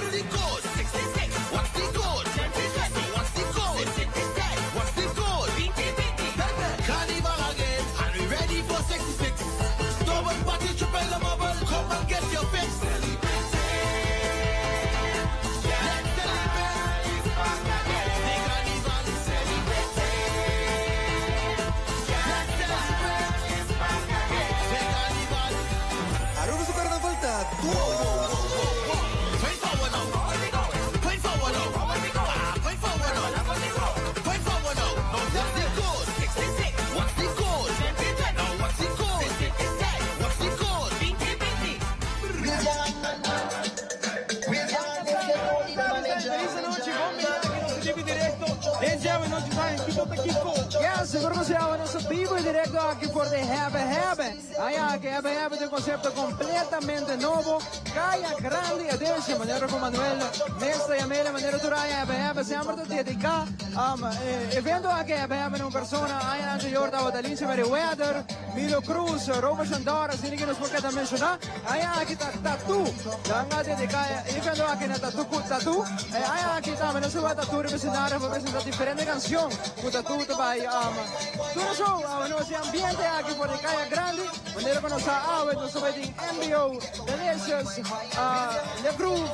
What's the code? 66. What's the code? 2020. What's the code? 66. What's the code? 2020. Carnival again, and we ready for 66. Double party, triple the bubble, come and get your fix. Ja, seguro que se llama en vivo y directo aquí por The Hebben. Allá que Hebben es un concepto completamente nuevo. Calla grande edition, manera con Manuel Mestre y Amelia, manera duraya Hebben. Siamo dedica evento aquí Hebben una persona año anterior da Wadalins Meriwether, Milo Cruz, Roma Shandora, sin que nos pueda mencionar. Allá aquí está Tatu. Danga dedica evento aquí na Tatu. Allá aquí también se va Tatu representar diferente canción. Com Tatu também. Tudo show, nosso ambiente aqui por Caia Grande, maneira como nossa aula, nós também tem MBO, Delicious, The Groove,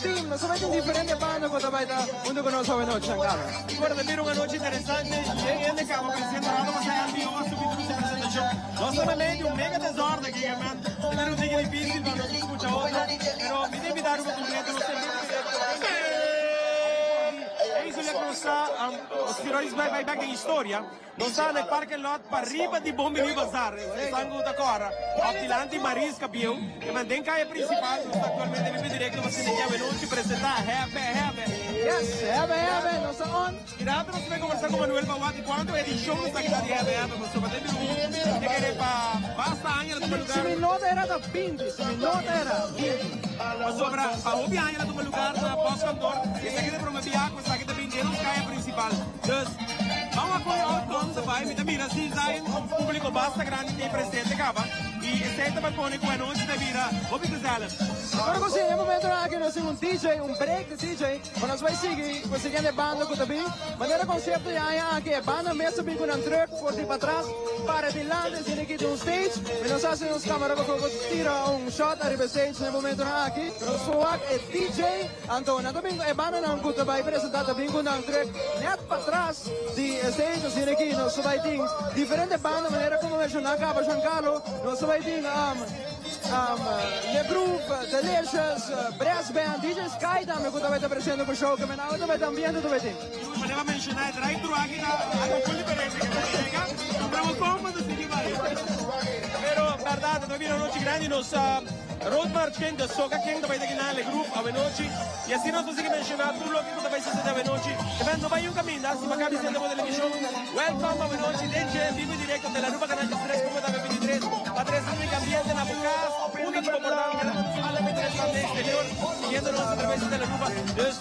Team, nós também tem diferentes bandas que também está junto com nós hoje noite, Xangala. Agora também uma noite interessante, ele acaba apresentando uma série de MBO subir a apresentação. Nós também temos mega desordem aqui, man. É um dia difícil, mas nós escutamos outra, mas me deve dar uma oportunidade, nós temos isso é que não está, os heróis vai back em história, não está no parque lot para riba de Bombi Bazar, estão da cora, Optilante Marisca Bill, que mantém caia principal, está atualmente vive direto, você nem quer venir te apresentar, Hebben. Yes, Hebben, nós estamos on. Irado, nós vamos conversar com Manuel Bawati, quando edição está aqui da Hebben, nós vamos ter um, que querer para basta anos no lugar. Se me nota era da Pindy, se me nota era Pindy. Mas sobre a obra anos no lugar na pós-cantor, esse aqui é para uma viagem, esse aqui também não caia principal. Dus, vamos a correr outcome também, me mira, se sai um público basta grande que presente acaba, e esse também põe com a noite da mira, o que dizer? Agora così, nel momento che noi siamo un DJ, un break di DJ, quando si vai seguire, questa grande banda che abbiamo, ma nel concetto è anche banda messa con un truck, fuori per atrás, para di là, si è un stage, e non so se non scamera che tira un shot arriva stage nel momento che lo swag è DJ, Antonio, e banda non può vai presentata con un truck, net per atrás di stage, si è non so vai di differenti bande, maniera come menzionare a Giancarlo, non so vai di The Groove, Delicious, Brass Band, DJ Sky também que também está presente com o show, que me não também está ambiente também tem. Mas eu vou mencionar drive-thru aqui na com diferença que vai chegar, compramos cômodos e que vai. Pero verdade, também uma noite grande nos Road March King, da Soca King também aqui na Le Group a noite. E assim nós conseguimos mencionar tudo o que também se sente a noite. Também não vai um caminho, se vai caber sendo com a televisão. Welcome a noite, DJ vivo direto da Ruba Canal 3, como da 23, para 3 anos ambiente na Bucas. Una tipo portal que la interesante exterior, siguiéndonos a través de la Ruba.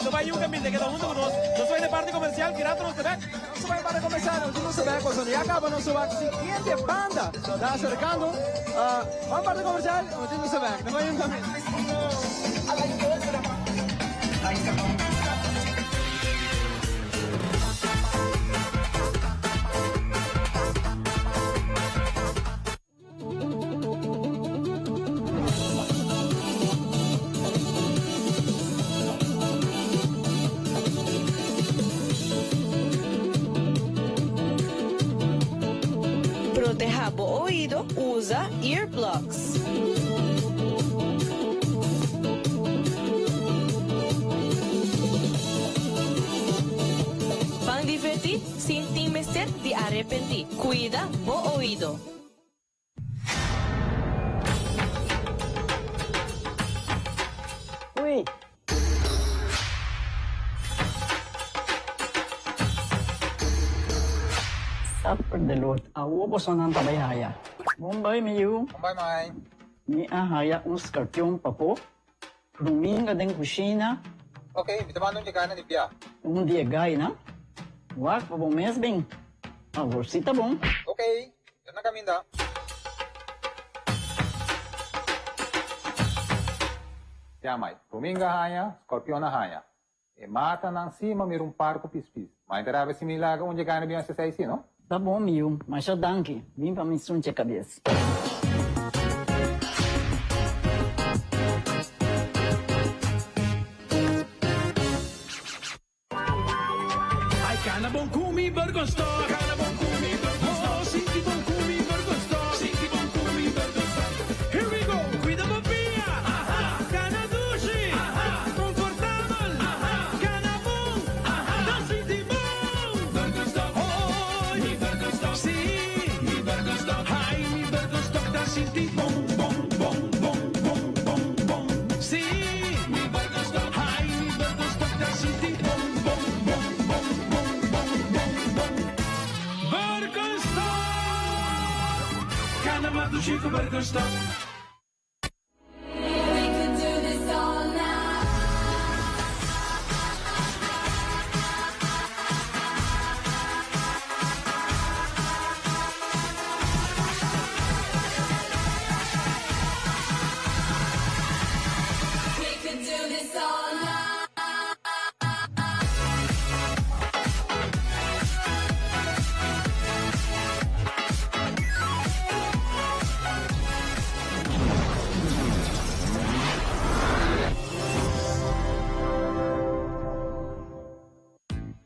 No vai un camino, queda junto con nosotros. No soy de parte comercial, tirándonos de back. No soy de parte comercial, no se ve cosa. Ya acaba, no se va. Siguiente banda está acercando. Va a parte comercial, no se ve. No vai un camino. Proteja o oído, usa earplugs. Van divertir sin temer de arrepentir. Cuida o oído. Uy. Sapper de Lord, awo po sa nang tabayaya. Bombay mayu, Bye, Mai. ni ahaya un scorpion papo. Ruminga deng kusina, Okay, bitaman nung ka na ni Pia. un dia gay na. Wak pa bong mesbing. Aworsita bong. Okay, yan na kami da. Siamay, Dominga hanya, Scorpion na hanya. E mata ng cima, mayroong parco pispis. May interava similar onde ganha bem essa aí, não? Tá bom, Mil, mas já danke. Vim pra me sunte a cabeça. Ai, cana bom kumi bergosto, cana bom kumi bergosto. Oh, sinti bom kumi bergosto, sinti bom kumi bergosto. Here we go, cuida bobinha, cana doce, confortável, cana bom, não sinti bom. Bergosto, oh, mi bergosto, sim, mi bergosto. Ai, mi bergosto, tá sinti bom, bom, bom, bom, bom, bom, bom. Sim, mi bergosto, ai, mi bergosto, tá sinti bom, bom, bom, bom, bom, bom, bom, bom. Bergosto, cana do Chico Bergosto.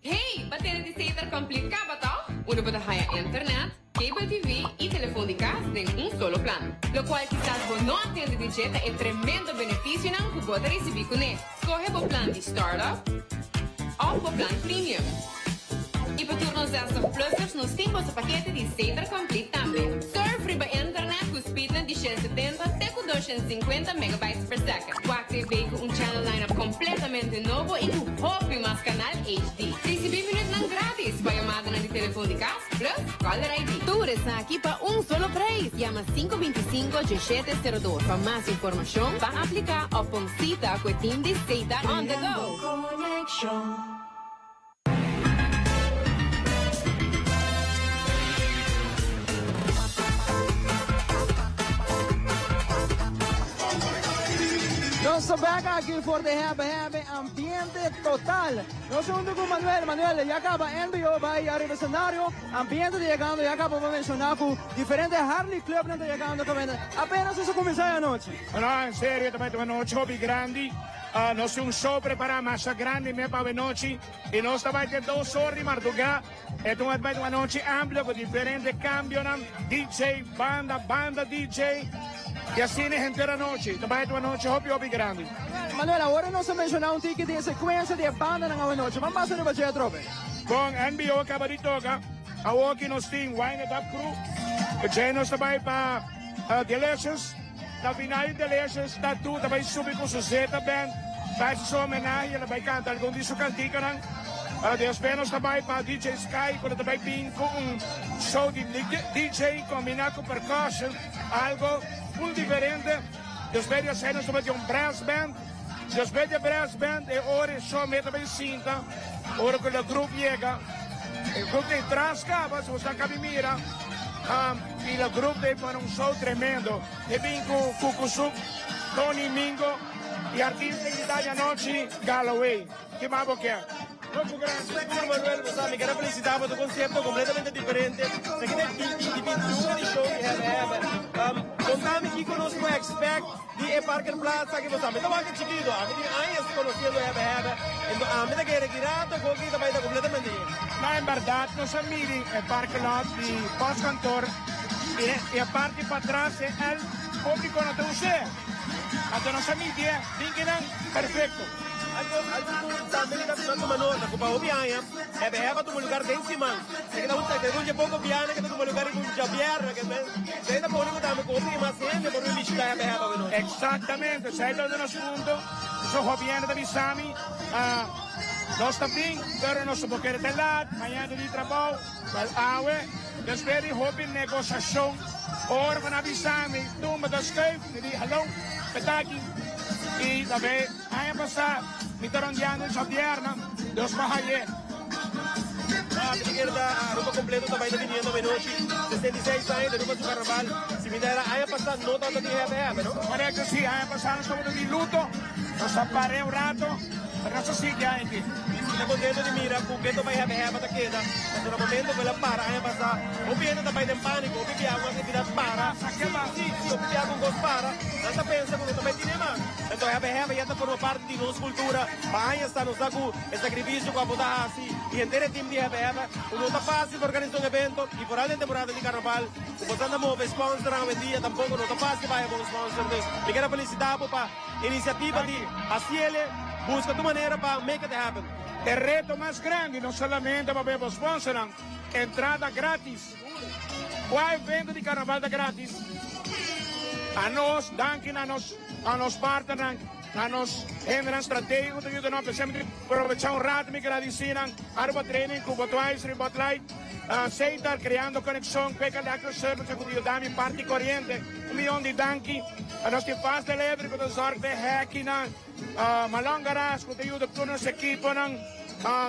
Hey, bateria de Sater Complete ka ba to? Uno ba haya internet, cable TV y telefónicas en un solo plan. Lo cual quizás vos no atiende de jeta e tremendo beneficio ng kubo de recibir con él. Escoge po plan de startup o po plan premium. E para turnos dessa plusers nos temos o paquete de Sater Complete também. Surf riba internet com speed de 170 até com 250 megabytes per second. O active com channel lineup completamente novo e com hobby mais canal HD. Recebi minutos não grátis para chamada de telefone de casa plus caller ID. Tudo está aqui para solo preço. Llama 525-1702 para mais informação. Para aplicar ou pon cita com o team de Sater on the go. Nós estamos aqui for the have ambiente total. Nós estamos com Manuel, já acaba NBO, vai arriba cenário, ambiente de chegando, já acaba de mencionar com diferentes Harley Club não chegando também. Apenas isso começar a noite. No, in serio, também uma noite hobby grande. Nós temos um show preparado mais grande mesmo para a noite. E nós também temos 2 horas de madrugada. Então, vai ter uma noite ampla com diferentes cambios, DJ, banda DJ. E assim a inteira noite. Também tem uma noite hobby grande. Manuel, agora nós vamos mencionar ticket de sequência de banda na noite. Vamos passar no budget, Trope. Com NBO acaba de tocar. Aqui nós temos Wine It Up Crew. Já nós também para Delicious. Na final de Delicious, Tatu também subir com Suzeta Band. Faz sua homenagem, ela vai cantar algum disso cantica. Depois nós também para DJ Sky, quando também vem com show de DJ combinado com percussion. Algo muito diferente. Depois nós também temos brass band. Depois de brass band, é hora só também cinta. Hora que o grupo chega. O grupo de Trascaba, se você acaba de mirar. E o grupo tem para show tremendo. E vem com Cucuzuc, Tony Mingo e artista de Itália Noche, Galloway. Que mais você quer? Manuel, sabe, quero felicitar por um conceito completamente diferente. Você que tem 21 de show que contame aqui conosco o expect de Parker Plaza que você sabe. Então, aqui chiquito, a gente ainda conhecendo então, a gente quer retirado, com que também está completamente. Mas, em verdade, nós amigos é Parker Lot de pós-cantor e a parte para trás é o público não tem você. Então, nós amigos é perfeito. Também está ficando uma nota, com o Bianha, é tu lugar de cima. Se kita unta de runje pouco Bianha, que tu lugar de Javier, que ainda por isso também com o mais gente, por isso está é Exatamente, sai do nosso mundo, sou Javier da Bisami, nós também, pero nós somos querer de lá, amanhã de trabalho, mas depois de hobby negociação, ora van Bisami, tu me das schuif, die hallo, betaki, e também, aí passar. Mitarondiano sa Bierna, Deus Mahaye. A roupa completa também da menina da noite, 66 anos, de roupa do carnaval. Se me der a passar, não tanto de não? Parece que sim, aí passar, estamos de luto. nos parei un rato, per non so si anche. Sono contento di mira, completo vai have da queda. Sono momento quella para, basta. O viene da pai del panico, o pigliamo anche di da para. Sì, o pigliamo un spara. Non pensa quando tu metti in mano. Então have já forma parte di nostra cultura. Bahia está no saco, é sacrifício com a boda assim. E inteiro time de have, não está fácil organizar um evento. E por além da temporada de carnaval, o botando a move sponsor a dia tampouco não está fácil vai com sponsor. Me quero felicitar para iniciativa de Asiele. Busca tu maneira para make it happen. El reto más grande, no solamente para ver sponsor, entrada gratis. Qual evento de carnaval da gratis? A nós, danken a nos partners, a nos hinderen strategen, dat jullie nog sempre aprovechar rato, me agradecerem, arba training, com botões, ribotlight, Seitar, criando conexão, peca da service, com o dami parte corrente, milhão de danki, a nós que faz de elétrico, da sorte, hacking, malongaras, com o ajuda de todos os equipos,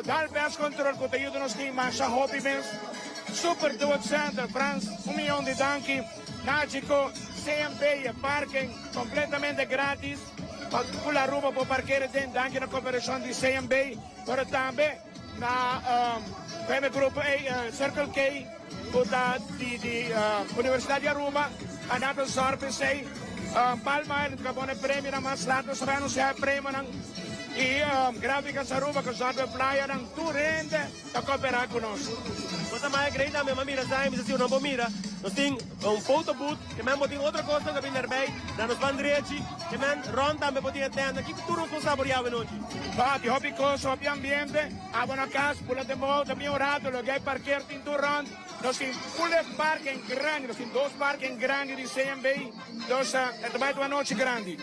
dar best control, com o ajuda nos team, mas a hobby bens, super duo center, Frans, milhão de danki, Nágico, CMB, parking, completamente grátis, com a Aruba para parquear dentro, danki na cooperação de CMB, para também, na grupo Circle K, da Universidade de Aruba, a nato sorte sei, Palma Island, que bom prêmio na mas lato sa não se prêmio nang e gráfica sa Aruba que sorte playa nang turente a cooperar conosco. Cosa mais grande a minha mira sai, se não bom mira, nós tem photo booth, que mesmo tem outra coisa que vem erbei, na nos bandrete, que men ronda também pode atender, que tudo nos saboreava hoje. Fatti, hobby coso, hobby ambiente, abona casa, pula de moda, mi orato, lo che hai parquear in turno, nós tem pula parking grande, nós tem dois parking grande de CMB, dos é também uma noite grande.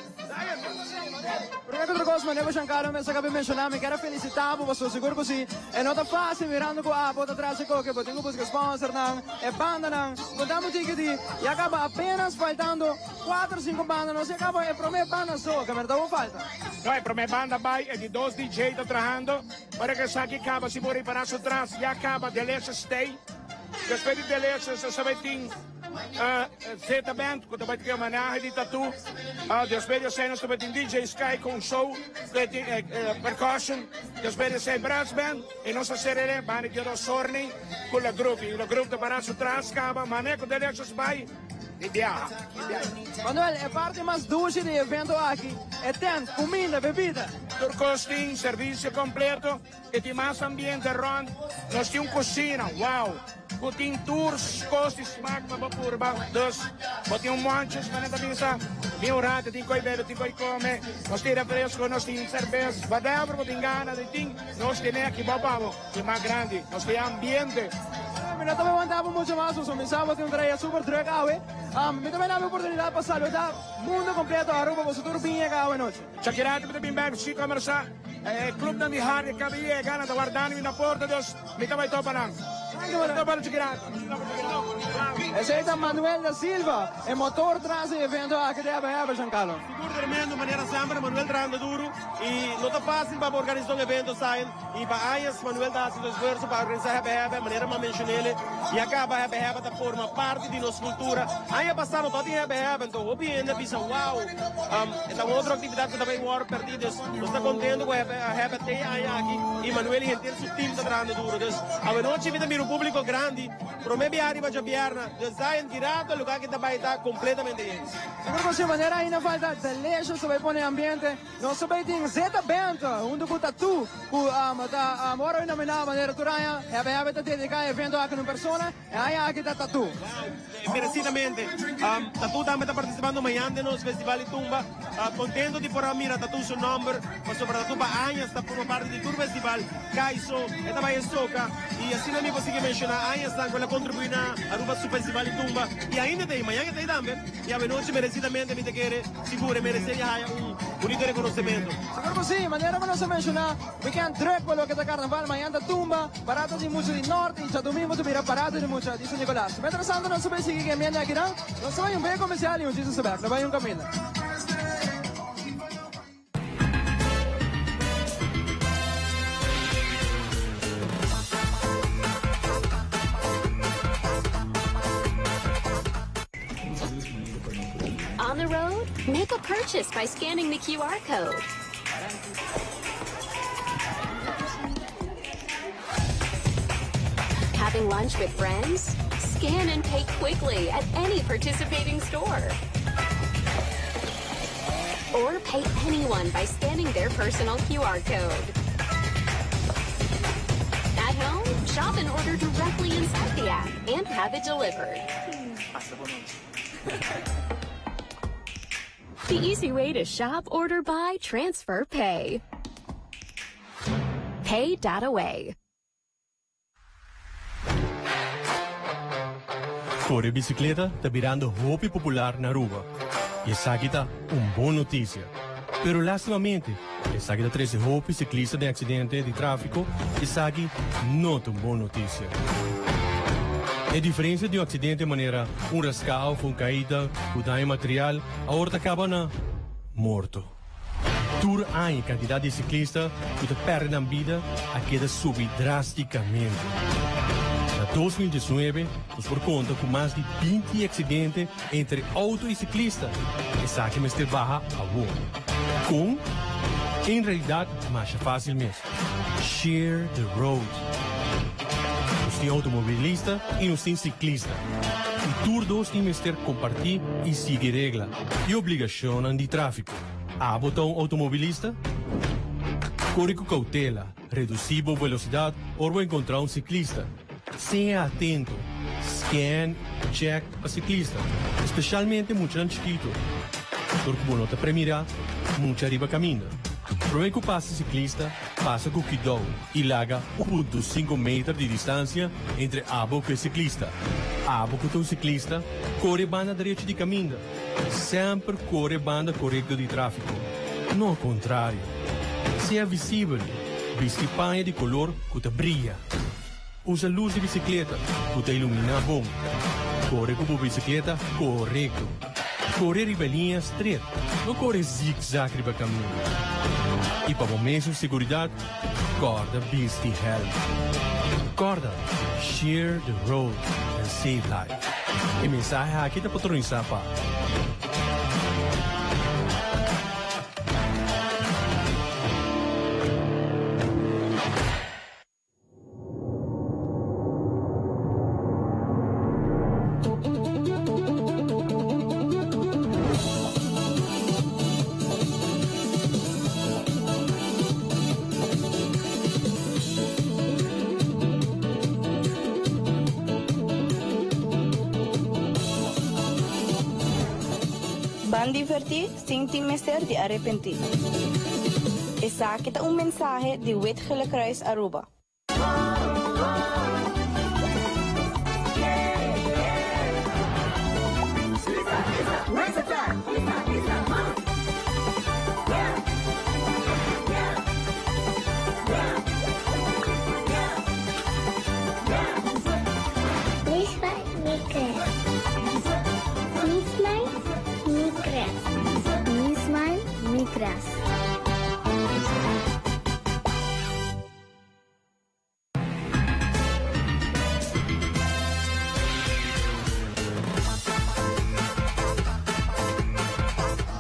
Primeiro outra coisa, mas Giancarlo, me acabei de mencionar, me quero felicitar, porque sou seguro que sim, é não tá fácil, mirando com a bota atrás de coque, porque tenho busca sponsor, não, é banda, não, contamos ticket e acaba apenas faltando 4 ou 5 bandas, não se acaba, é para minha banda só, que verdade não falta. Não, é para minha banda, vai, é de dois DJ trabalhando, para que sabe que acaba, se for para atrás, e acaba, Deleuze Stay, depois de Deleuze, você sabe que Zeta Band, que também tem uma homenagem de tatu. Depois de ser, nós também tem DJ Sky com show, que tem percussion. Depois de ser brass band, e nós seremos, vamos ter o Sorni com o grupo. E o grupo de Baraço traz, acaba, maneco de Deleuze vai. Ideal. Manuel, é parte mais dulce do evento aqui. É tent, comida, bebida. Turcosting, serviço completo, e tem mais ambiente rond. Nós temos cozinha, uau. Tem tours, costes, smaak, mabapurba. Dus, wat tem montes, mas também está bem orado, tem coi belo, tem coi come. Nós temos refresco, nós temos cerveja, whatever, tem gana, tem. Nós temos aqui, bababo, é mais grande. Nós temos ambiente. Mira, também mandava muito mais, o mensagem tem um traje super drag away. Me também dá a oportunidade para saludar o mundo completo a Aruba, você tudo bem legal a noite. Chakirati, me também bem, se conversar. Clube da Mihari, cabia, gana, da guardando na porta, Deus, me também topa não. Esse é Manuel da Silva, é motor traz o evento aqui de Aba, Giancarlo. Seguro tremendo, maneira sempre, Manuel trabalhando duro e não está fácil para organizar um evento, saem. E para aí, Manuel está fazendo esforço para organizar a maneira que mencionei ele, e acaba a da forma parte de nossa cultura. Aí passaram todo dia a então, obviamente, pensa, uau, é uma outra atividade que também war perdidos. Nós estamos contentes com a tem aí aqui, e Manuel e inteiro seu time está trabalhando duro. A noite, vida mira público grande, para me viajar para Jabiarna, design virado o lugar que também está completamente gente. Seguro que de maneira ainda falta delícia sobre o ambiente, não sobre tem Zeta Band, onde com tatu, com a mora ainda na maneira turanha, é para dedicar evento aqui numa pessoa, e aí aqui está tatu. Merecidamente, tatu também está participando amanhã no Festival de Tumba, contento de poder mirar tatu seu nome, mas sobre tatu para anos está por uma parte do festival, Kaiso, e também é Soca, e assim não me consegui mencionar, anos está com a contribuir na Aruba do Festival de Tumba, e ainda tem, amanhã que tem também, e a noite merecidamente me te quer, seguro, merece bonito reconhecimento. Seguro que sim, maneira que nós mencionar, we can drag pelo que está carnaval, amanhã da Tumba, parado de muito de norte, e já domingo tu mira parado de muito, de São Nicolás. Mientras tanto, não sabe se que viene aqui não, não sabe um bem comercial e um Jesus saber, não vai um caminho. On the road? Make a purchase by scanning the QR code. having lunch with friends? Scan and pay quickly at any participating store. Or pay anyone by scanning their personal QR code. At home, shop and order directly inside the app and have it delivered. The easy way to shop, order, buy, transfer, pay. Pay Data Way. Corre bicicleta está virando hobby popular na rua. E essa aqui tá boa notícia. Pero lastimamente, essa aqui tá 13 hobby ciclistas de acidente de tráfico. Essa aqui não é uma boa notícia. A diferença de acidente de maneira rascal, com caída, com dano material, a horta acaba na morto. Tour a quantidade de ciclistas que perdem a vida a queda subir drasticamente. Na 2019, nos por conta com mais de 20 acidentes entre auto e ciclista. Essa aqui me baja a boa. Com, em realidade, mais fácil mesmo. Share the road. Nos tem automobilista e nos tem ciclista. E tour dois temos ter compartilhar e seguir regra e obrigação de tráfico. A botão automobilista? Corre com cautela, reduzir a velocidade ou encontrar ciclista. Seja atento. Scan, check para ciclista. Especialmente muito chiquito. Porque não está para mirar, muito arriba caminha. Prova que o passe ciclista passa com cuidado e larga 1,5 metros de distância entre abo e ciclista. Abo com o ciclista corre banda direita de caminho. Sempre corre banda correta de tráfico. Não ao contrário. Se é visível, veste panha de color que te brilha. Usa luz de bicicleta que te ilumina bom. Corre com a bicicleta correto. Corre riba linha estreita. Não corre zig-zag riba caminho. E para momentos de segurança, corda veste helm. Corda, share the road and save life. E mensagem aqui da patroniza pa. Van divertir sin temer de arrepentir. Esa kita un mensaje de Wit Gillekruis Aruba.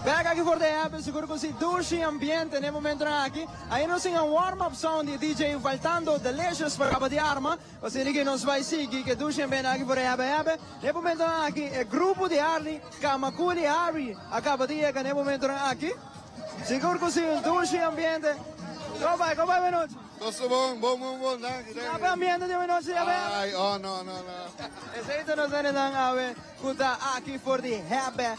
Back aqui for the app, seguro que si douche ambiente nel momento aqui. Aí nós temos um warm-up sound de DJ Valtando Delicious para capa de arma. Você que nos vai seguir que douche ambiente aqui for the app. Nel momento aqui, é grupo de Arli, Kamakuli Ari, acaba de chegar nel momento aqui. Seguro que si um douche ambiente. Como vai, Benoit? Tudo bom, danke. Apa ambiente de Benoit, Ai, oh, no. Esse nós temos a kuta aqui for the app.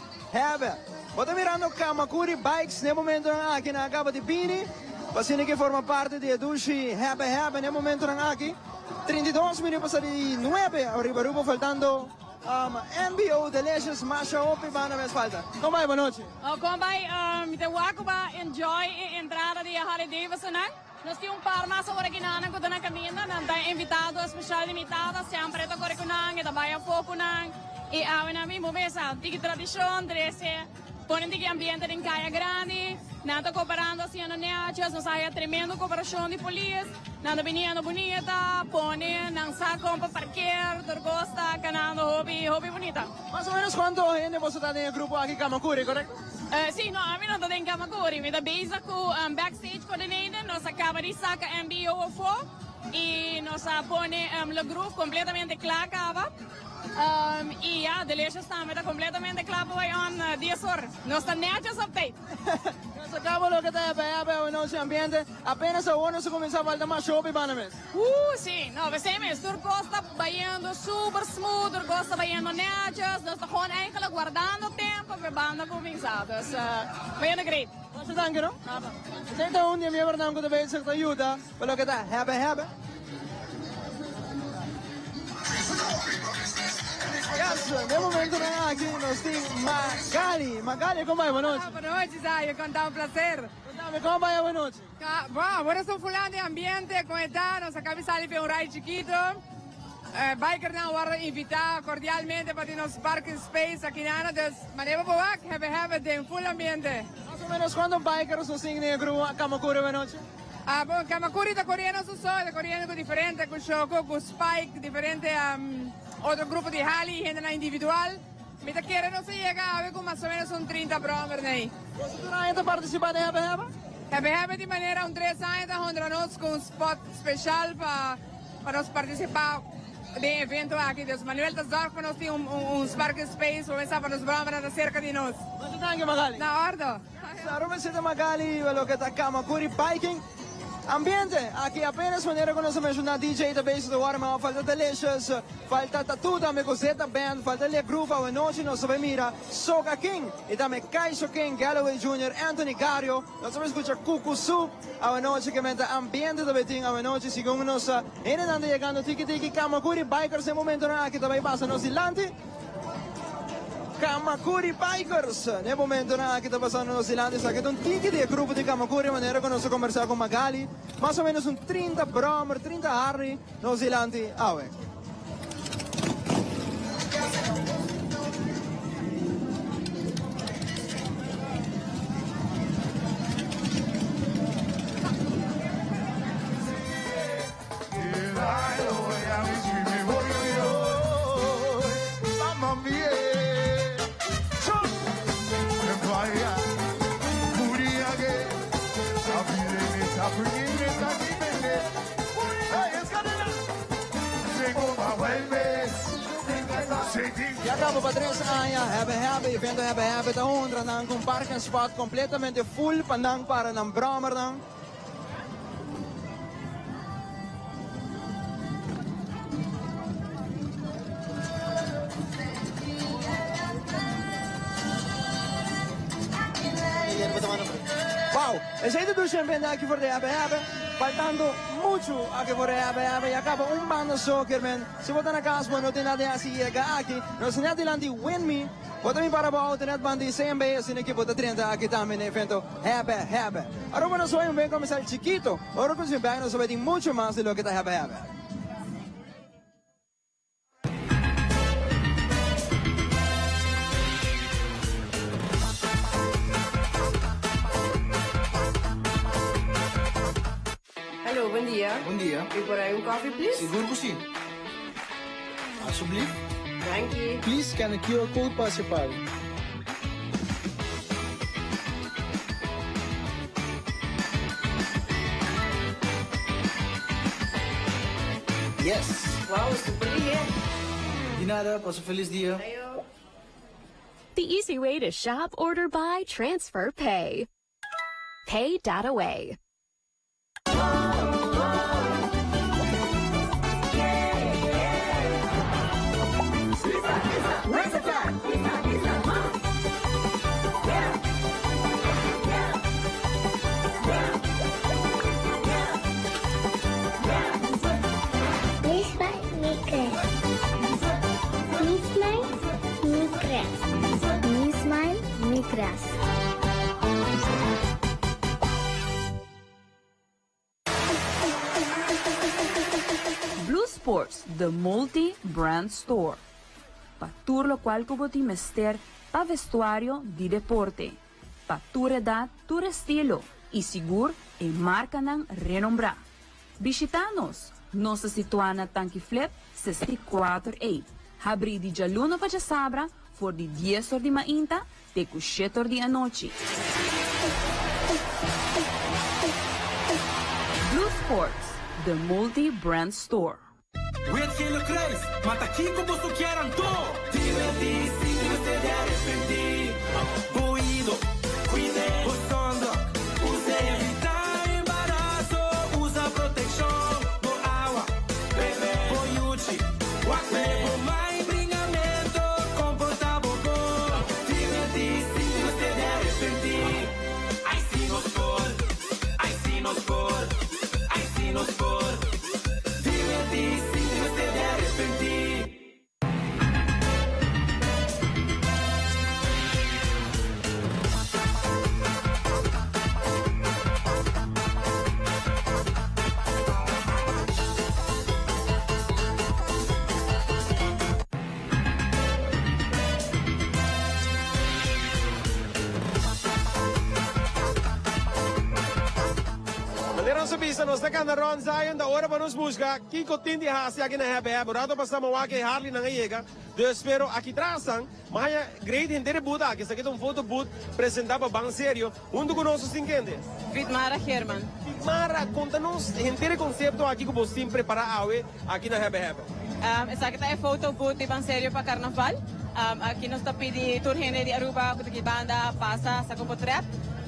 Bota mirando Kamakuri Bikes nel momento aqui na acaba de Bini. Passando que forma parte de Dushi Hebe nel momento aqui. 32 minutos passar de 9 arriba faltando MBO Delicious Masha Opi Bana mais falta. Como vai, boa noite? Como vai, te wakuba enjoy a entrada de Harley Davidson. Nós temos par mais original que está na caminho, não tem invitado especial limitado, sempre está correndo, está bem a foco e a nami movesa, tique tradição, dresse, põe tique ambiente em Caia Grande, não está cooperando assim na Neachas, nós há tremendo cooperação de polícia, não está vindo bonita, põe, não sabe como parquear, torgosta, canando hobby bonita. Mais ou menos quanto gente você está no grupo aqui Kamakuri, correto? Sim, a mim não estou em Kamakuri, me dá base com backstage coordinator, nós acaba de sacar MBO for. y nos pone el groove completamente klaar kava. Y ja, de leesjes staan met completamente klaar bij aan 10 uur. Nos staan netjes op tijd. Sacamos lo que está en ese ambiente. Apenas a uno se comienza a faltar más shopping, Banames. Sim. Nou, we zijn met door Costa baiando super smooth, door Costa baiando netjes. Dus gewoon eigenlijk guardando tempo per banda cominciar. Dus, baiando great. Você tá aqui, não? Então, um dia me verdade que também se ajuda. Pelo que tá, have. Yes, nel momento aqui nós temos Magali. Magali, como vai? Boa noite. Boa noite, Zay. Conta um prazer. Contame, como vai? Boa noite. Bom, agora estou falando de ambiente, como está, nós acabamos de sair para ride chiquito. Biker não waren invitar cordialmente para nosso parking space aqui na Ana, dus maneira boa, hebben de full ambiente. Mais ou menos quando bikers nos têm negro a Kamakura boa noite? Bom, Kamakura está correndo só, correndo diferente, com Choco, com Spike, diferente outro grupo de rally, gente na individual. Mita querem não se chegar a com mais ou menos 30 bromers, né? Você está participando de Have? Have de maneira 3 anos, onde nós com um spot especial para nós participar de evento aqui. Dus Manuel está zorg para nós ter parking space, começar para nos bromers cerca de nós. Muito obrigado, Magali. Na ordem. Claro, me siento Magali, lo que está Kamakuri Biking. Ambiente, aqui apenas maneira que nós mencionamos DJ da base do Warma, falta Delicious, falta Tatuda, me Coseta Band, falta Le Groove, a noite nós vamos mirar Soca King, e também Kaiso King, Galloway Jr., Anthony Gario, nós vamos escuchar Cucu Soup, a noite que menta ambiente da beting, a noite segundo nós, ainda anda chegando Tiki Kamakuri Bikers, em momento na aqui também passa nós Ilante. Kamakuri Bikers. Nel momento na que está passando no Zilândia, está aqui um ticket de grupo de Kamakuri, maneira que nós conversar com Magali, mais ou menos 30 Bromer, 30 Harry no Zilândia. E acaba para 3 anos, evento Have, da Hondra, com um parking spot completamente full, para ng Bromer. Wow, es aí do champion aqui por Have, faltando mucho aqui por Have, e acaba bando soccer, man. Se botar na casa, não tem nada assim, aqui, nós não temos de win me, bota me para baixo, tem bando de CMB, assim, aqui bota 30 aqui também, no evento Have. Agora nós vamos ver começar chiquito, agora que nós vamos ver muito mais de lo que está Have. Hallo, bom dia. Bom dia. U por aí coffee, please? Seguro que sim. Alsjeblieft. Thank you. Please scan the QR code para ser pago. Yes. Wow, super ligeiro. De nada, passa um feliz dia. The easy way to shop, order, buy, transfer, pay. Pay Data Way. Blue Sports, the multi-brand store. Pa tur lo qual kuboti mester, pa vestuario di deporte. Pa tur edad, tur estilo. Y sigur, e marca ng renombra. Visitanos, nossa situana Tanki Flip 64A. Habri di gialluno pa sabra, for di 10 or di mainta, te cuscetor di anoci. Blue Sports, the multi-brand store. Weet geen kruis, maar Takiko Bosto quieran todo. Divertirse, no se de arrepentir. Boído, cuide, gozando, use evitar embarazo, usa proteção, bo agua, bebê, bo yuchi, guape, bo mais brinhamento, comportable bom. Divertirse, no se de arrepentir. Ai sim nos por, ai sim nos por, ai sim nos por. Divertirse, no se de arrepentir. Maneira sa pista, nós na Ron Zion, da hora para nos buscar, Kiko Tindi Hasi, aqui na Hebe, Rato basta mawaki Harley na ngayega, dus pero aqui trasan, maya great hindi buda, que sa kitong photo booth, presentava bang serio, undo conosco singkende. Vidmara Herman. Mara, conta-nos, hindi concepto aqui que você sempre para awe, aqui na Hebe. Essa aqui é photo booth de Banserio para Carnaval. Aqui nós está pedindo turhene de Aruba, que banda passa sa compotrap.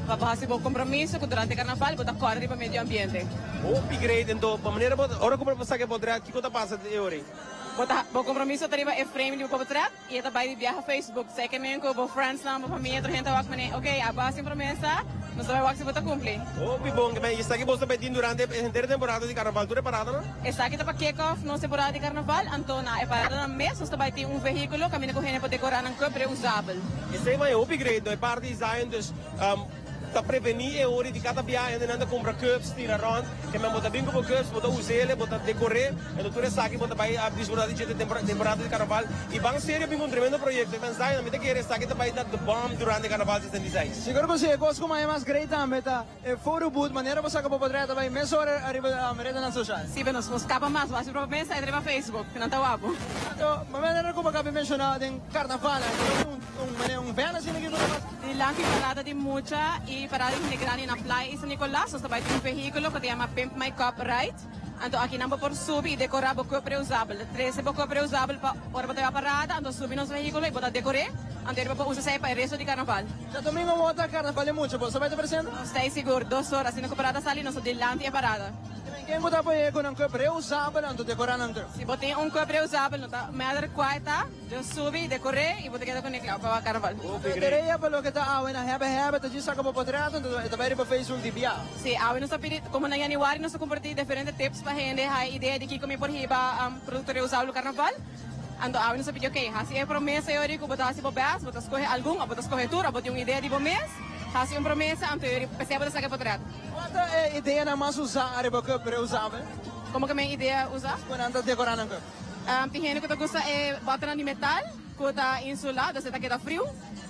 Papahasi bo compromisso que durante Carnaval botar corre para meio ambiente. Oh, great, então, para maneira ora como para que poder aqui conta passa de ore. Botar bo compromisso tariba é frame de compotrap e esta vai de viaja Facebook. Sei que mesmo com bo friends na família, outra gente vai mané, ok, a base promessa, nós vai wax botar cumprir. Oh, bom, mas isso aqui você pedindo durante a inteira temporada de Carnaval, tu é parada, não? Essa aqui tá para kick-off na temporada de Carnaval, então é parada no mês, nós vai ter veículo, caminho com gente para decorar um cobre usável. Isso aí é upgrade, é parte de design, dus para prevenir a hora de cada viagem, ainda compra cups, tira rond, que mesmo botar bingo por cups, botar usele, botar decorar, então tudo isso aqui botar vai a desfrutar de temporada de Carnaval e bem sério, bem um tremendo projeto, mas aí não me quer essa aqui também dar the bomb durante Carnaval de 76. Siguro ko siya, gosto ko mais great também, tá? Photo booth, maneira você acabou poder também, mês hora arriba a merenda na social. Sim, mas nós capa mais, mas a promessa é arriba Facebook, que não tá guapo. Então, maneira como acabei mencionando em Carnaval, um vena assim aqui no De lá que parada de mucha e parada de grande na playa San Nicolás, nós vai ter veículo que se chama Pimp My Cup Ride. Então aqui não por subir e decorar o copo reusável. 13 copo reusável para botar a parada, então subir nos veículos e botar decorar. Então para usar para o resto de Carnaval. Já domingo volta Carnaval é muito, você vai estar presente? Está seguro, 2 horas, se não parada sair, nós delante a parada. Quem botar para com um copo reusável, então decorar não tem. Se botar um copo reusável, não tá, me quarta, eu subi, decorei e botar queda com o para o Carnaval. Teria pelo que está awen na hebe, tá disso acabou poder, então vai para Facebook de via. Sim, awen nós pedir, como na Januário nós compartilhar diferentes tips para gente, a ideia de que como por riba produto reusável do Carnaval. Ando awen nós pedir, ok, assim é promessa eu digo botar assim bobas, botar escolher algum, botar escolher tudo, botar uma ideia de bom mês. Assim uma promessa, então eu percebo dessa que poder. Qual é a ideia na mais usar arriba que reusável? Como que a minha ideia usar? Quando anda decorando que. Tem gente que gosta é bater de metal, que está insulado, você tá que tá frio.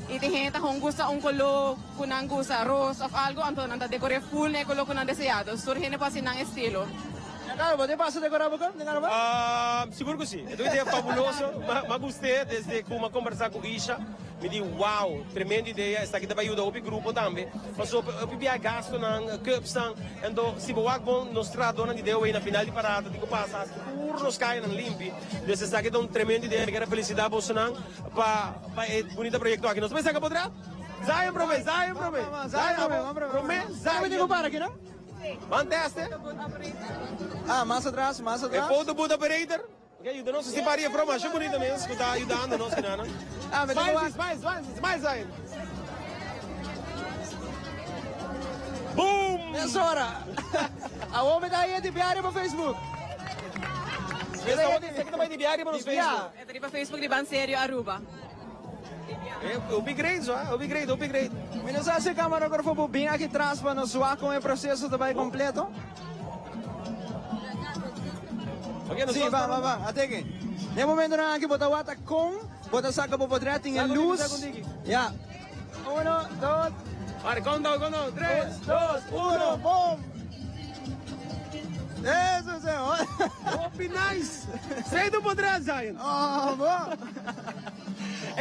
E tem gente que gosta color que não gosta rose ou algo, então anda decorar full né color que não desejado. Surge gente para assim não estilo. Cara, você passa a decorar boca? Seguro que sim. É uma ideia fabulosa. Mas gostei desde que uma conversar com Isha. Me disse, uau, tremenda ideia. Esta aqui também ajuda o grupo também. Mas eu via gasto na cups. Então, se você bom nos tradona de ideia aí na final de parada, digo, passa, puro nos caem no limpo. Então, esta aqui é uma tremenda ideia. Eu quero felicidade para você para o bonito projeto aqui. Nós vamos sair para trás? Zion, promete, Zion, promete. Promete, Zion. Zion, para aqui, não? Manteste? Mais atrás, mais atrás. É photo booth operator. Ok, ajuda nós a separar a forma, acho bonita mesmo, que está ajudando nós, que não. Mais aí. Boom! Nessa hora. A homem daí é de viagem para Facebook. Essa aqui também é de viagem para os Facebook. É para Facebook de Banserio Aruba. Upgrade, upgrade. Mas não sei camarógrafo bem aqui atrás para nos zoar com o processo também completo. Sim, vai. Até aqui. No momento na aqui botar wata com, botar saca para poder ter a luz. Já. 1, 2. Para, conta. 3, 2, 1, bom. Isso, senhor. Oh, be nice. Sei do poder, Zion. Oh, bom.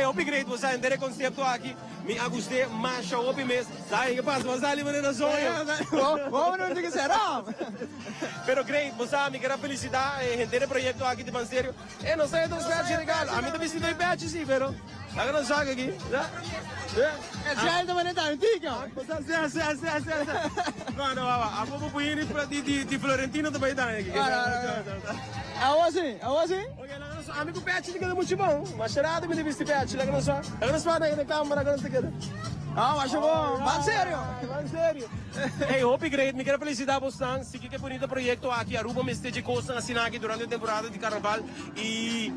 É upgrade, você ainda concepto aqui. Me aguste macha opi mes. Sai que passa, mas ali maneira sonho. Vamos não diga será. Pero great, você me quer felicidade, entender projeto aqui de Bansério. Não sei dos patch legal. A mim também se deu patch sim, pero agora não sabe aqui. É já da maneira antiga. Não, a povo puini de Florentino também tá aqui. Awasi. Amigo patch de cada muito bom. Mas será que me deve patch, lá não só. Agora só na câmera, agora não sei. Mas bom, Bansério. Hey, upgrade, me quero felicitar você, seguir que bonito projeto aqui, Aruba me esteja coisa assinar aqui durante a temporada de carnaval e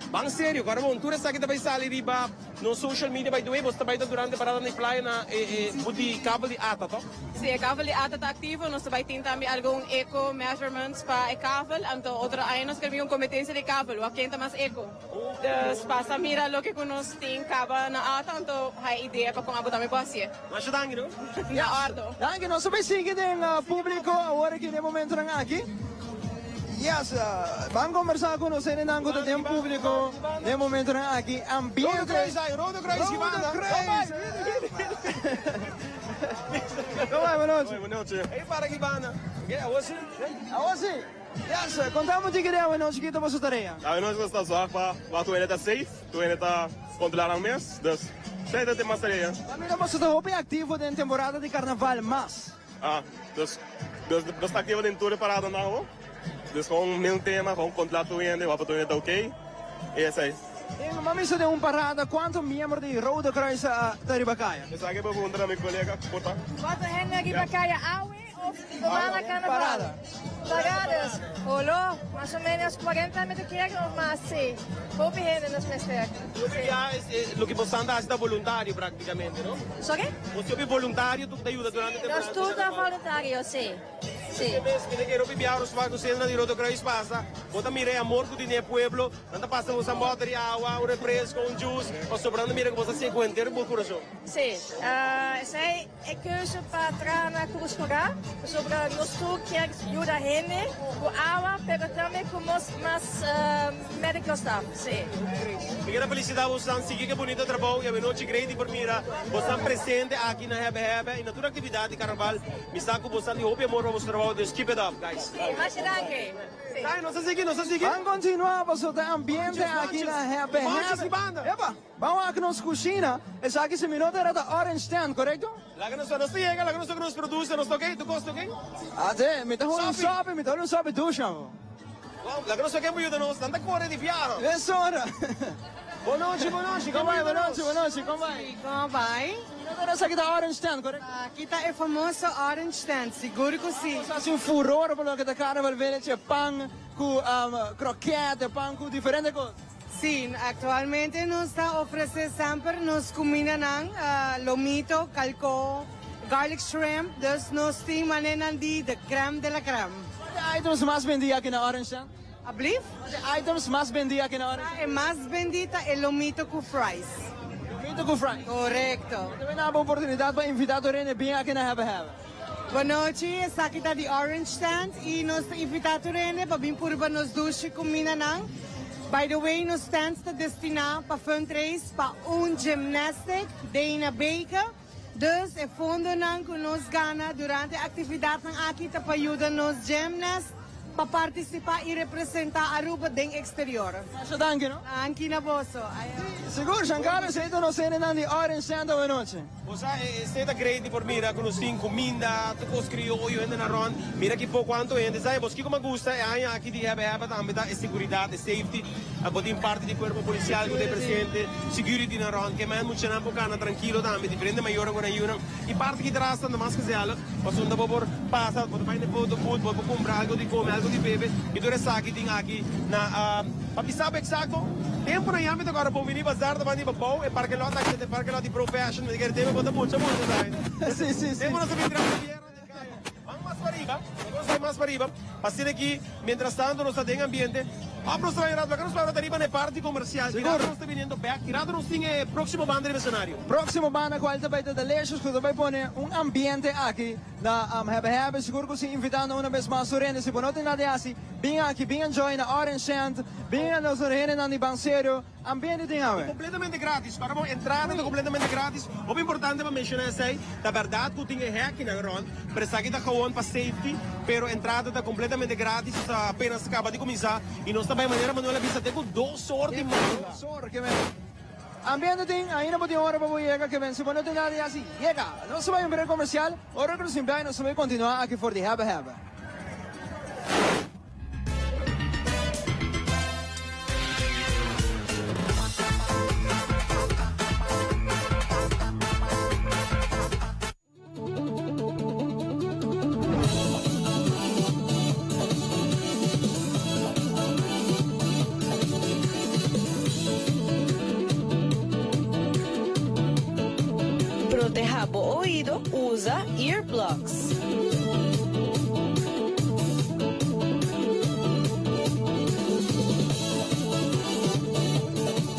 bang sério, cara, bom, tudo isso aqui também sai riba no social media, by the way, você também está durante a parada na playa na buti cabo de ata, to? Sim, o cabo de ata está ativo, nós também tentamos algum eco measurements para o cabo, então outra aí nós queremos uma competência de cabo, o que é mais eco. Dus passa mira lo que nós tem cabo na ata, então a ideia para com a também pode ser. Mas já dangue, não? Na ordo. Danke, nós também seguimos público agora que no momento não aqui. Yes, vamos conversar com você em tanto de tempo público, no momento não aqui, ambiente. Rodo Kreis, Boa noite. Boa noite. Ei, para aqui, bana. Awasi. Yes, contamos de que dia nós aqui estamos tarefa. Nós gostamos só para lá tu está safe, tu está controlando o mês, dus sei de mais tarefa. Também nós estamos bem ativo na temporada de carnaval, mas dus está ativo em toda parada não. Dus gewoon een nieuw thema, gewoon controlar tu ainda, wat tu está ok. E é isso. Em uma missa de parada, quantos membros de Rodo Kreis da Ribacaia? Eu só que vou perguntar a minha colega, Pota. Quantos hen Ribacaia awe ou Romana Carnaval? Paradas. Olô, mais ou menos 40 metros ou mais, sim. Pouco hen nas mestres. Lo que você anda é voluntário praticamente, não? Só que? Você é voluntário, tu te ajuda durante a temporada. Nós tudo voluntário, sim. Sim. Que quero pibiar os vagos sendo de Rodo Kreis passa. Bota mire amor que tem pueblo, anda passa você moto de água, um refresco, um juice, ou sobrando mire que você se encontra em bom coração. Sim. Zij é keuze para entrar na Cruz Coral, sobre nós tu que ajuda a gente, com água, pero também com mais medical staff. Sim. Me quero felicitar você, seguir que bonito trabalho, e a noite grande por mira, você presente aqui na Hebe e na toda atividade de carnaval, me saco você de hope amor para você trabalho, just keep it up, guys. Mas danke. Ai, não se sigue. Vamos continuar para o ambiente aqui na Hebe. Epa, vamos aqui nos cozinha, essa aqui se minuto era da Orange Stand, correto? Lá que nós chega, lá que nós produz, nós toquei, tu gosta, ok? Sim, me dá um sobe ducha. Lá que nós toquei, me ajuda, nós tanta cor de viagem. É hora. Boa noite, como vai? Como vai? Essa aqui da Orange Stand, correto? Aqui está o famoso Orange Stand, seguro que sim. Faz um furor para o que da carnaval vende, c'è pão com croquete, pão com diferentes coisas. Sim, atualmente nós está oferecendo sempre nos comida lomito, calco, garlic shrimp, dus nós temos maneira de creme de la creme. Quais items mais vendidos aqui na Orange Stand? Ablief? Items mais vendidos aqui na Orange? É mais vendida é lomito com fries. Lomito com fries? Correcto. Também dá uma oportunidade para invitar o Rene bem aqui na Hebe. Boa noite, essa aqui está de Orange Stand e nós invitamos o Rene para vir por nos duche comida não. By the way, nos stand está destinado para fundraise para gymnastic de na beca. Dus é fundo não que nós ganha durante a atividade aqui para ajudar nos gymnasts para participar e representar Aruba em exterior. Danke, não? Anche na bolso. Seguro, Shankara, sei tu não sei nem de Orange Stand ou noite. Você está grande por mira, que nós temos comida, tocos criollo, ainda na ron, mira que pouco quanto ainda, sabe, você que me gusta, é aqui de Hebe também dá segurança, safety, a botar parte do corpo policial que tem presente, security na ron, que mais muito não pode tranquilo também, diferente maior agora ayunam, e parte que traz também mais que zelo, você não pode passar, pode fazer foto, pode comprar algo de comer, algo de beber, e tudo isso aqui tem aqui na, para sabe exato, tempo na âmbito agora para vir bazar da banda bom, é para que lá de profession, me quer tempo para muito sai. Sim. Tempo nós vamos entrar vamos mais para arriba, vamos mais para arriba, assim aqui, mientras tanto nós está em ambiente, Apros trairá, vamos para a na parte comercial. Tirado não está vindo back, tirado não tem próximo banda de cenário. Próximo banda qual também está delicious, que também põe ambiente aqui na Have, seguro que se invitando uma vez mais Sorene, se não tem nada assim, bem aqui, bem enjoy na Orange Sand, bem na Sorene na Nibanseiro, ambiente tem a ver. Completamente grátis, para a entrada é completamente grátis. O importante para mencionar é da verdade que tem hack na grond, para estar aqui da gewoon para safety, pero a entrada está completamente grátis, apenas acaba de começar e nós também maneira Manuela bisa tem com 2 horas de ambiente tem, ainda não tem hora para chegar, que vem, se não tem nada assim, chega, não se vai em break comercial, hora que nos enviar, nós vamos continuar aqui for the Have. Proteja o oído, usa earplugs.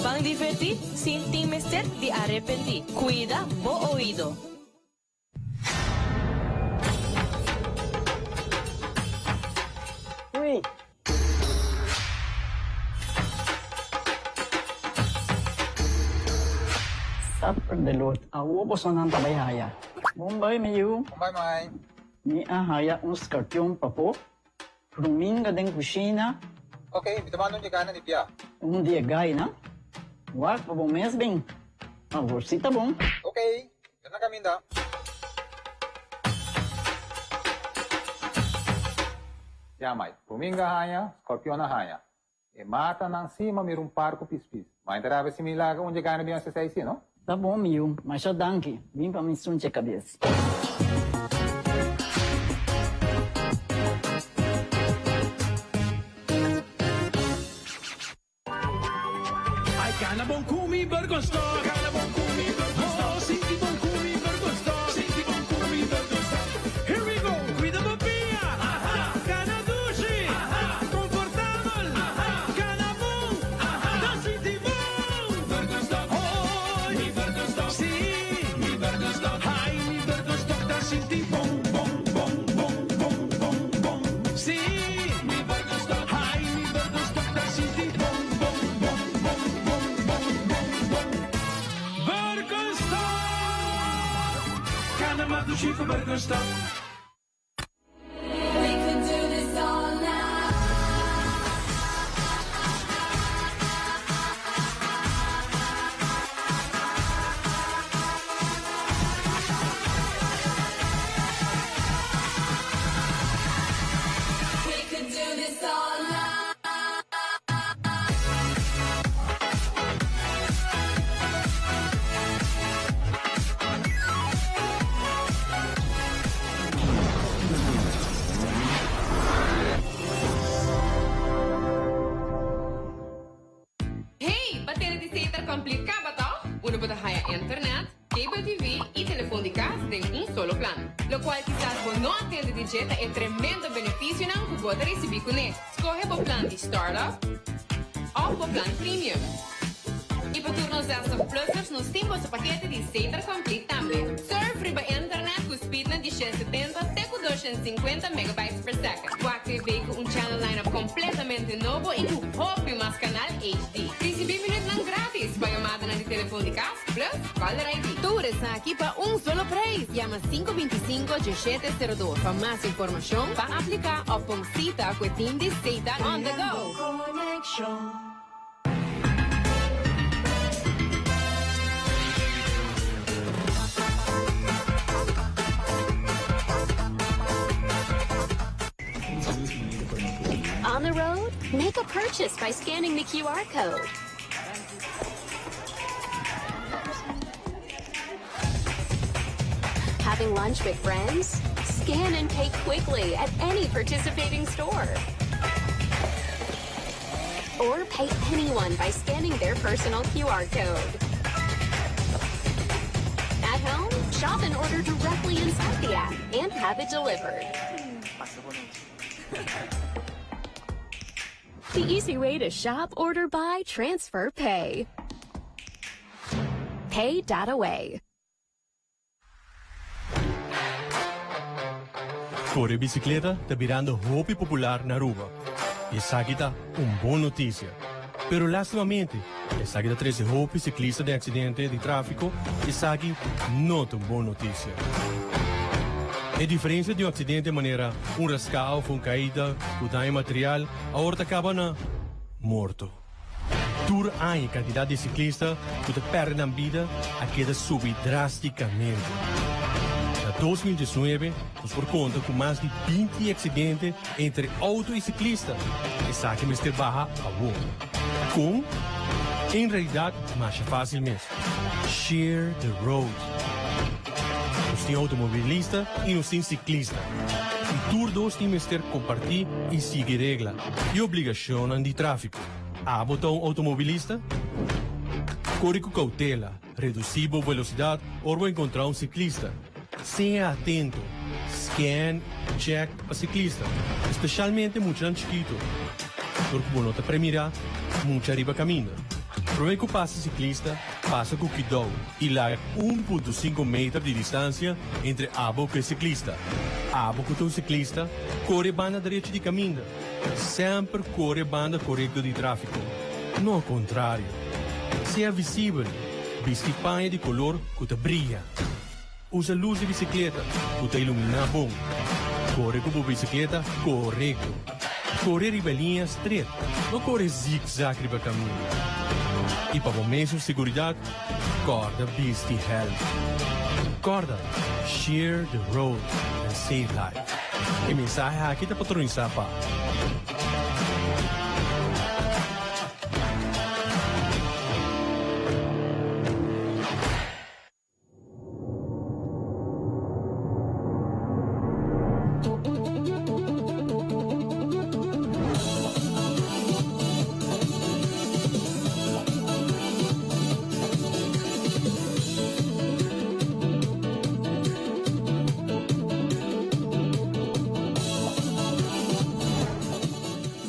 Van divertir sin temer de arrepentir. Cuida o oído. Uy. Sapper de lot, awo po sa nang tabayhaya. Bombay mayu. Bombay may. Ni ahaya un scorpion papo. Fruminga den kusina. Okay, bitamano niya ka na ni Pia. Dia gay na. Wak pa bong mes bing. Aworsita bong. Okay, yan na kami da. Yamay, Fruminga haya, Scorpion na haya. E mata ng cima mayroong parko pispis. Mainterava si Milaga onde gana bem essa saída, não? Tá bom, Miu, mas já danke. Vim pra me sunte a cabeça. Ai, cana bom kumi bergosto, cana bom kumi bergosto, sinti bom kumi bergosto, sinti bom kumi bergosto. Here we go, cuida bobinha, cana duche, confortável, cana bom, da sinti bom, bergosto, oh, mi bergosto, sim, mi bergosto, ai, mi bergosto, da sinti bom, bom, bom, bom, bom, bom, bom, sim, mi bergosto, ai, mi bergosto, da sinti bom, bom, bom, bom, bom, bom, bom, bom. Bergosto, cana matuchico bergosto. Hey, bater de center complicado, tal? Uno puede haya internet, cable TV y teléfono de casa en un solo plan. Lo cual quizás vos no atiende de jeta es tremendo beneficio que puede recibir con esto. Escoge el plan de Startup o el plan Premium. Y para turnos de hasta plusers nos temos o paquete de center complete también. Surf riba internet con speed de 170 até 250 megabytes per second. Qualquer veículo un channel lineup completamente nuevo y un hobby más canal HD. Recibir minutos grátis para llamada de teléfono de casa plus caller ID. Tú eres aquí para un solo precio. Llama 525-1702 para más información. Para aplicar o pon cita con Team de Zeta on the go. On the road? Make a purchase by scanning the QR code. Having lunch with friends? Scan and pay quickly at any participating store. Or pay anyone by scanning their personal QR code. At home, shop and order directly inside the app and have it delivered. The easy way to shop, order, buy, transfer, pay. Pay.away. Corre bicicleta está virando hobby popular na Aruba. E essa aqui tá boa notícia. Pero lastimamente, essa aqui tá 13 hobby ciclista de acidente de tráfico. Essa aqui não é uma boa notícia. A diferença de acidente de maneira rascal, uma caída, o dano material, a horta acaba na morto. Tur há quantidade de ciclistas que perdem a vida, a queda sube drasticamente. Em 2019, nos por conta com mais de 20 acidentes entre auto e ciclista. Essa aqui me barra a boa. Com, em realidade, mais fácil mesmo. Share the road. Nós temos automobilista e nós temos ciclista. E todos dois temos que compartilhar e seguir regra e obrigação de tráfico. A botão automobilista? Corre com cautela, reduzir a velocidade ou encontrar um ciclista. Seja atento. Scan, check para ciclista. Especialmente muito chiquito. Porque quando não te premira, muito arriba caminha. Prova que passa ciclista, passa com cuidado e larga 1,5 metros de distância entre abo e ciclista. Abo com o ciclista, corre banda direita de caminho. Sempre corre banda correta de tráfico. Não ao contrário. Seja visível, veste panha de color que te brilha. Usa luz de bicicleta que te ilumina bom. Corre com a bicicleta correto. Corre riba linha estreita, não corre zig-zag riba caminho. E para o mesmo segurança, corda veste helm. Corda, share the road and save life. E mensagem aqui está patronizada para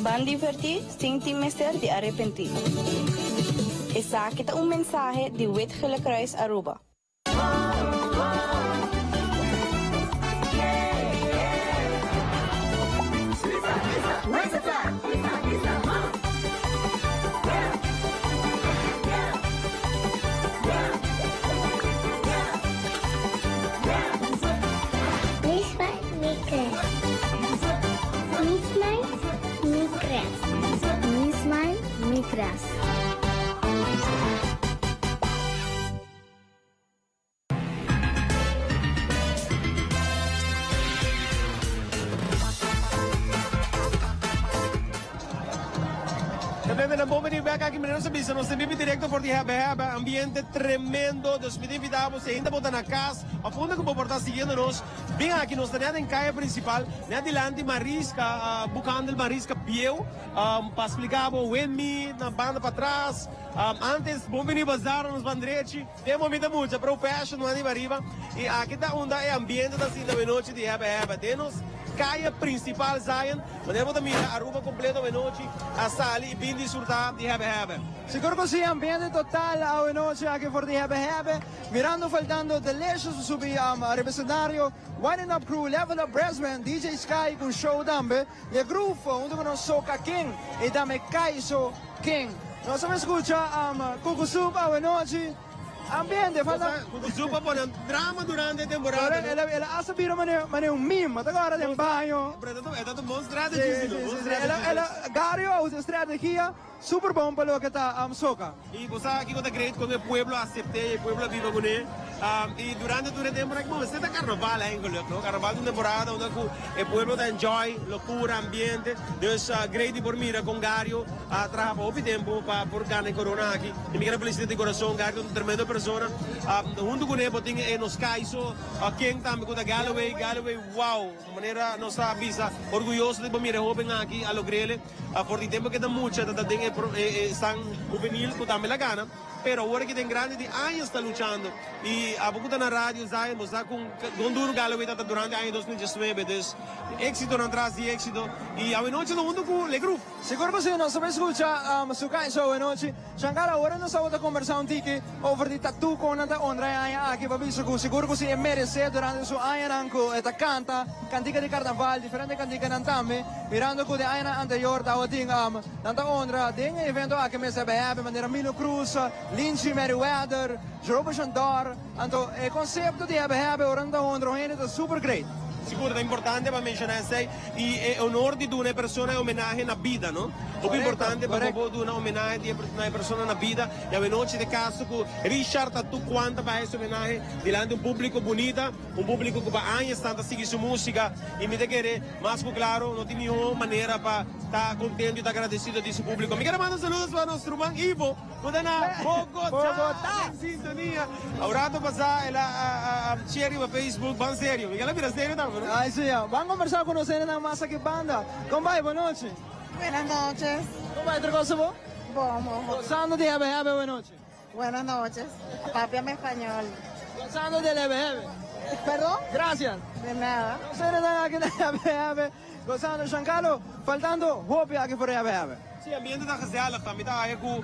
Van divertir sin temer de arrepentir. Esa kita un mensaje de Wetgele Kruis Aruba. Een bom venir back aqui menino sabia, nós temos direto por Heba, ambiente tremendo, nós pedimos ainda botar na casa, a fundo que vou portar seguindo nós, bem aqui nós estamos em caia principal, né adiante Marisca, buscando Marisca Pieu, para explicar o Wenmi na banda para trás, antes bom venir bazar nos bandrete, temos vida muito, para o peixe não é de arriba, e aqui está onde é ambiente da cidade de noite de Heba, temos caia principal Zion, mas devo também a Aruba completa de noite, a sali e bem disfrutar de Hebe. Seguro que sim, ambiente total a noite aqui por de Hebe, mirando faltando delicious subi representário, Winding Up Crew, Level Up Bresman, DJ Sky com show tambe, e grupo onde nós Soca King e também Kaiso King. Nós vamos escutar Kukusup a noite. Ambiente, falta... Kukusupa pone drama durante a temporada. Ela asa biro mane un meme, agora tem banho. É tanto bom estratégia. Ela Gario usa estratégia super bom para o que está Soca. E você aqui conta great com o pueblo aceite, o pueblo vive com ele. E durante todo o tempo, você está carnaval ainda, no carnaval de temporada onde o pueblo está enjoy, loucura, ambiente. Dus great por mira com Gario, trabalha pouco tempo para por ganhar corona aqui. E me quero felicitar de coração, Gario, um tremendo persona. Junto com ele, tem nos Kaiso, quem também com a Galloway, wow, de maneira não está avisa, orgulhoso de mira jovem aqui a logrele, por o tempo que dá muito, estão juvenil com também a gana. pero ahora que tem grande de anos está lutando. E a pouco na rádio, Zion, você com Gonduro Galway está durante o ano 2019, dus éxito na atrás de éxito. E a noite no mundo com o grupo. Siguro po sino, sabi escucha, Sukay Show noche. Shankara, ahora nos vamos a conversar un tiki over the tattoo con nata ondra aya aqui para visto que siguro que se merece durante su año nanco eta canta, cantica de carnaval, diferente cantica nantame, mirando que de año anterior tava ting nanta ondra, ding evento aqui me sabe have maneira Milo Cruz, Lynchy Merriweather, Jerobo Chandor, anto e concepto de have oranda ondra é super great. Sicuro, è importante per menzionare e è onore di una persona omaggio na vida, no? Molto importante per una omaggio di una persona na vida. E a noche di caso con Richard a tu quanto per questo omaggio davanti un pubblico bonita, un pubblico che per anni sta a seguire su musica e mi dice mas claro, non ti mio maniera per estar contento e agradecido di suo pubblico. Mi mando saludos para nostro man Ivo, Modena, Bogotá, in sintonia. Aurato passare la cherry per Facebook, ban serio. Mi mira serio también. Ay, sí, van a conversar con nosotros en Masa que Banda. ¿Cómo va? Buenas noches. Buenas noches. ¿Cómo va? ¿Otra cosa vos? Vamos. Gozando de Hebe, buenas noches. Buenas noches. Papi en español. Gozando de Hebe. ¿Perdón? Gracias. De nada. Nosotros estamos aquí de Hebe, gozando. Giancarlo, faltando hope aqui por Hebe. Sim, o ambiente está gezellig. Também está aí com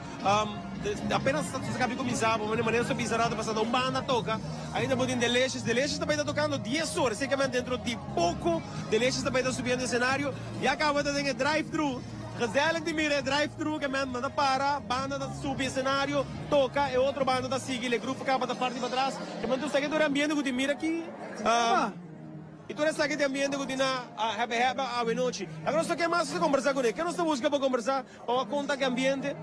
apenas acabei de começar, de maneira só bizarrada, passando uma banda toca. Ainda muito em Delicious também está tocando 10 horas, seguramente dentro de pouco. Delicious também está subindo o cenário e acaba de ter drive-thru. Gezellig de mira, drive-thru que manda para, banda da subir o cenário, toca e outra banda da seguir, o grupo acaba da parte para trás. Que manda o seguidor ambiente que mira aqui. E tu resta aqui de ambiente que na Hebe a noite. Agora só que mais você conversar com ele. Que nós estamos buscando para conversar, para contar que ambiente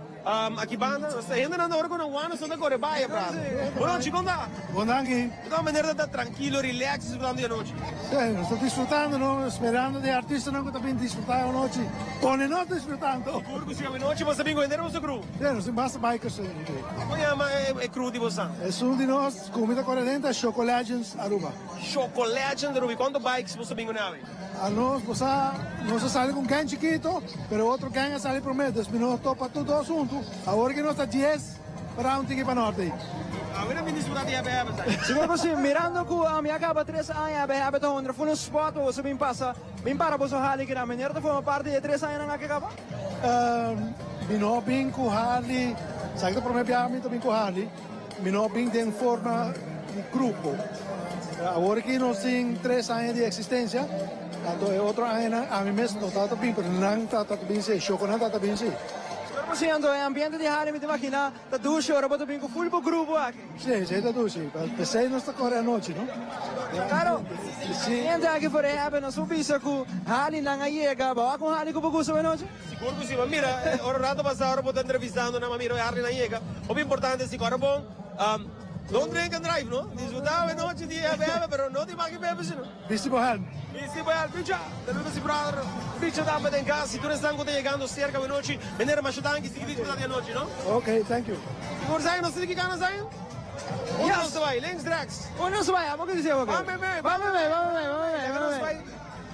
aqui banda. Nós ainda não hora com o ano, só da Corebaia para. Boa noite, como está? Bom dia. De uma maneira tá tranquilo, relax, disfrutando da noite. Sim, estou desfrutando, não, esperando de artista não também desfrutar a noite. Pone não desfrutando. Curco se a noite você vem vender o seu grupo. Sim, nós temos bikers. Como chama é cru de você? É um de nós, comida coreana, Chocolegends Aruba. Chocolegends Aruba. Quanto bikes você vem com ela? A nós sale com gang chiquito, pero outro gang sale por mês. 10 minutos para tudo junto. Agora que nós está 10 para um tique para norte. Agora me disfrutar de Hebe. Siguro kasi mirando ko mi acaba 3 anos Hebe to onder full spot o sa pasa. Bin para po sa hali kina maneira to forma parte de 3 anos nang acaba. Binobing ko hali. Sakto por mês biami to bin ko hali. Binobing den forma de grupo. Agora que nós temos 3 anos de existência, tanto é outro ano, a mim mesmo não está bem, porque não está bem, chocolate está bem. Sì, ando è ambiente di Harlem, mi immagina, da duce, ora posso venire con full gruppo anche. Sì, sei da duce, per sei non sta ancora a noce, no? Caro, niente anche per Hebe, non so visto che Harlem non ha iega, ma con Harlem come gusto per noce? Sicuro che sì, ma mira, ora rato passato, posso intervistando una mamma, Harlem non iega. O più importante, sicuro, buon, don't drink and drive, no? Disfrutava noche di Hebe, però non ti manchi bebe, sino? Visti bohal. Visti bohal, picha, saludos si brother. Picha dame in casa, si tu ne stanco te llegando cerca di noche, venire machutangi, si disfrutar di noche, no? Ok, thank you. Sicuro sai, non sei che cana sai? Yes. Onde vai? Links, Drax. Onde vai? Vamos que dizer, vamos.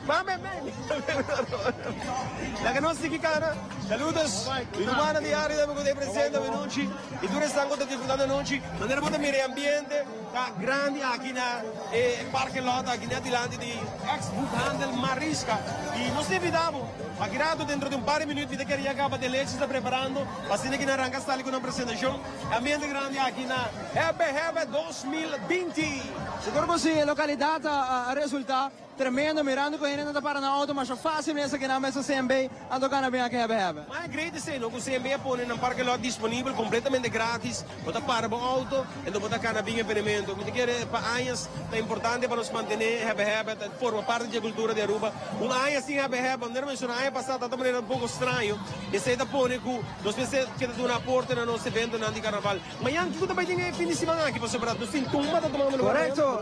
Vamos la che non si chicana, saludos, in umana di Ari da poter presente venuti, e tu restan con tutti disfrutando venuti, non era poter mire ambiente, da grandi aquina e parche lotta, aquina di landi di ex bookhandel Marisca, e non si evitavo, ha girato dentro di un par di minuti di che riacaba di lei si sta preparando, passando che ne arranca stali con una presentazione, ambiente grande aquina, Hebe 2020. Siguro così, località risulta tremendo, mirando com ele não para na auto, mas é fácil mesmo que na mesa CMB ando cana bem aqui Hebe. Mas é grande sim, não? O CMB põe um parque lot disponível, completamente grátis, bota para o auto, e então bota cana bem experimento. Me dizer para anos é importante para nos manter Hebe, forma parte da cultura de Aruba. Ano assim Hebe, não mencionar ano passado de maneira um pouco estranho, e se da põe que nós pensamos que é uma porta no nosso evento de carnaval. Mas antes tudo bem tem fim de semana aqui para sobrar, tu sim tumba tá tomando lugar. Correto,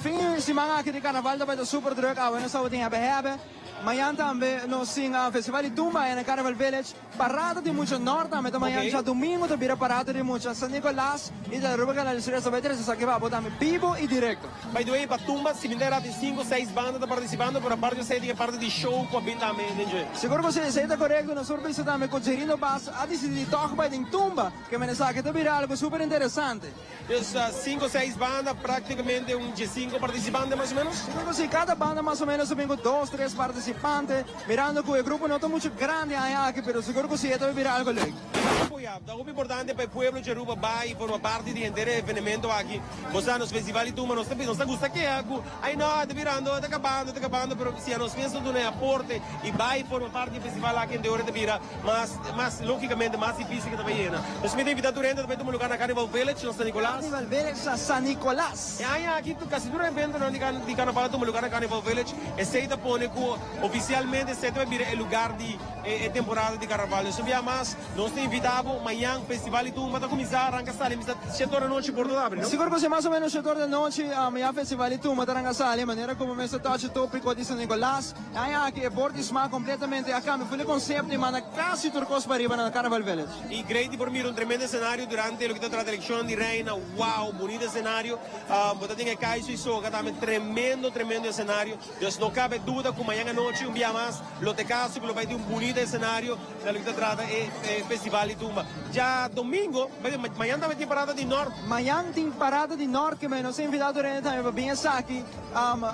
fim de semana aqui de carnaval super druk, we zouden dingen hebben. Amanhã também nós temos o Festival de Tumba na Carnival Village. Parada de muito norte, também amanhã já domingo também parada de muito San Nicolás e da Aruba Canal de Sureste Veteran se sabe que também vivo e direto. By the way, para Tumba, se mineira tem 5, 6 bandas tá participando, por a parte de sei parte de show com a banda também, entende? Seguro que você está correto, nós surpresa também com Gerino Bass a decidir tocar para em Tumba, que me sabe que também é algo super interessante. Então, 5, 6 bandas, praticamente de 5 participantes mais ou menos? Seguro que cada banda mais ou menos tem 2, 3 participantes, mirando que o grupo não é muito grande aqui, mas seguro que você também virá algo legal. É muito importante para o povo de Aruba vai formar parte de inteiro evento aqui. Você nos festivais de Tumba, nós gosta que é algo, aí não, está virando, está acabando, mas se nós pensamos no aporte e vai formar parte do festival aqui em hora de vira, mas logicamente mais difícil que também é. Nós me invitamos durante também um lugar na Carnival Village, no San Nicolás. Carnival Village a San Nicolás. E aí aqui quase todo evento de Carnaval um lugar na Carnival Village, e se está pondo que oficialmente se vai virar o lugar de temporada de Carnaval. Nós mas nós te invitamos amanhã festival e tudo, mas começar arranca sali, mas 7 horas da noite por toda abre, não? Seguro que você mais ou menos 7 horas da noite amanhã festival e tudo, mas arranca sali, maneira como me touch tópico de San Nicolás. Aí aqui é bordisma completamente a cambio, foi o conceito de mana quase turcos para arriba na Carnival Village. E great por mim tremendo cenário durante o que está a eleição de reina, wow, bonito cenário. Você tem que cair e soca, também tremendo cenário. Deus não cabe dúvida que amanhã à noite um dia mais, lo te caso que lo vai ter bonito cenário da que trata é festival e tumba. Já domingo, amanhã também tem parada de norte. Amanhã tem parada de norte que nos invitado durante também para vir aqui,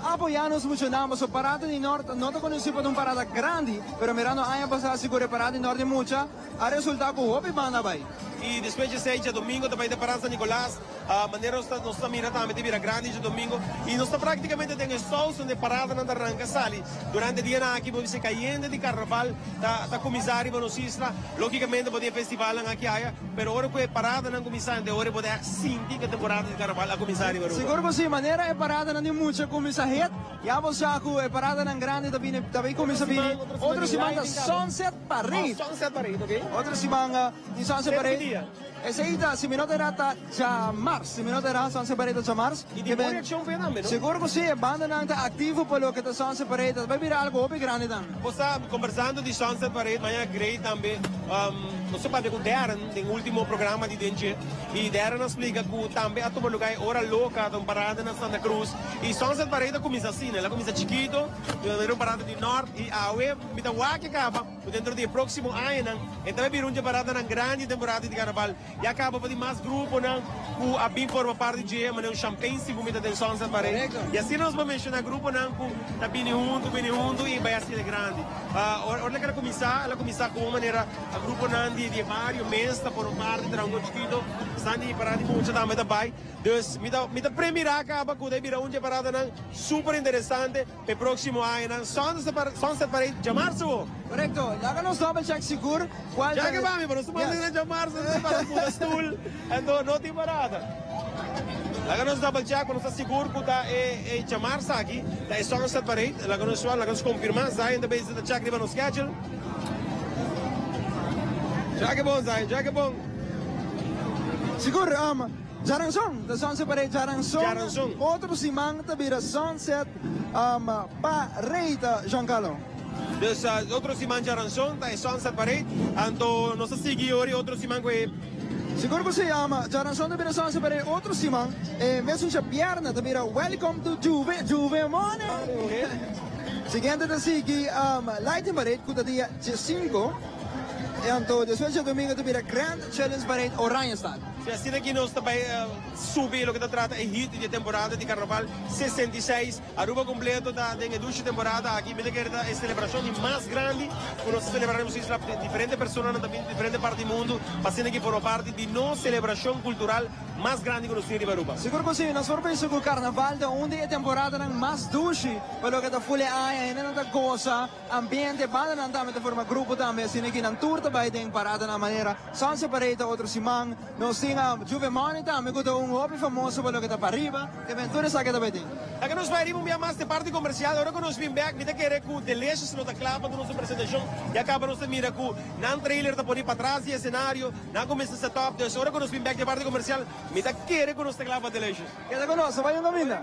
apoiar-nos muito nós. A parada de norte não está conhecida por uma parada grande, mas mirando a passar segura parada de norte muita, a resultado que o hobby banda vai. E depois de 6 de domingo também tem parada San Nicolás, a maneira nós está mirando também tem vira grande de domingo e nós está praticamente tem só de parada na arranca sali durante o dia aqui você caindo de carnaval da comissária Bonosistra, logicamente pode festival aqui aí, pero hora que parada na comissária de hora pode sentir que a temporada de carnaval a comissária Bonosistra. Seguro que sim, maneira é parada na de muita comissária, e a você é parada na grande também comissária. Outra semana Sunset Parade. Sunset Parade, ok? Outra semana de Sunset Parade. Essa aí tá, se me não terá já março, se me não terá Sunset Parade já março. E de boa reação foi também, não? Seguro que sim, a banda não está ativo pelo que está Sunset Parade, vai virar algo bem grande também. Você está conversando de Sunset Parade, mas é great também. Você pode ver com Darren, no último programa de DNG, e Darren explica que também a tomar lugar hora louca, uma parada na Santa Cruz. E Sunset Parade começa assim, ela começa chiquito, uma parada de norte, e a web, mita waki acaba, dentro do próximo ano, então vai vir uma parada na grande temporada de carnaval. E acaba para mais grupo, não? A BIM forma parte de mas um champagne se comida de Sunset Parade. E assim nós vamos mencionar grupo, não? Na Bini junto, e vai assim de grande. Ela quer começar com uma maneira, a grupo não de vários meses, por parte de um chiquito, sandi parada muito também também. Então, me primeira acaba com de virar uma parada não super interessante para o próximo ano. Sunset Parade de março. Correto. Lá nós double check seguro. Já que vamos, mas nós de março para o stool, então não tem parada. Lá nós double check, nós está seguro que está de março aqui, é Sunset Parade. Lá nós confirmamos, sai também está check de no schedule. Já que bom, Zay, já que bom. Seguro, Jaransong, da Sunset Parade Jaransong. Outro simang tabira Sunset Parade, Giancarlo. Dus outro simang Jaransong, da Sunset Parade. Anto nossa seguidores, outro simang que Seguro que se chama Jaransong tabira Sunset Parade, outro simang. Mesmo se pierna tabira Welcome to Juve Money. Seguinte da seguir Lighting Parade, que dia 5. Então, depois de domingo, tu vira Grand Challenge Parade Oranjestad. Se assim aqui nós também subir o que trata é hit de temporada de carnaval 66, Aruba completo da duas temporada aqui, me que é a celebração mais grande, que nós celebraremos isso diferentes pessoas também de diferentes partes do mundo, passando aqui por parte de nossa celebração cultural mais grande que nós temos em Aruba. Seguro que sim, nós vamos que o carnaval da onde é temporada mais duche, pelo que da folha aí, ainda não goza, ambiente, banda não também de forma grupo também, assim aqui na tour também tem parada na maneira, Sunset Parade outro simang, nós temos Juve Money também, que é hobby famoso pelo que está para arriba, que aventura sabe que também tem. Aqui nós vai ir um dia mais de parte comercial, agora que nós vim back, me querer que o Delicious não está claro para nossa apresentação, e acaba nós mira que não trailer está por para trás e cenário, não começa a setup, então agora que nós vim back de parte comercial, me querer que nós está claro para Delicious. Queda conosco, vai um caminho.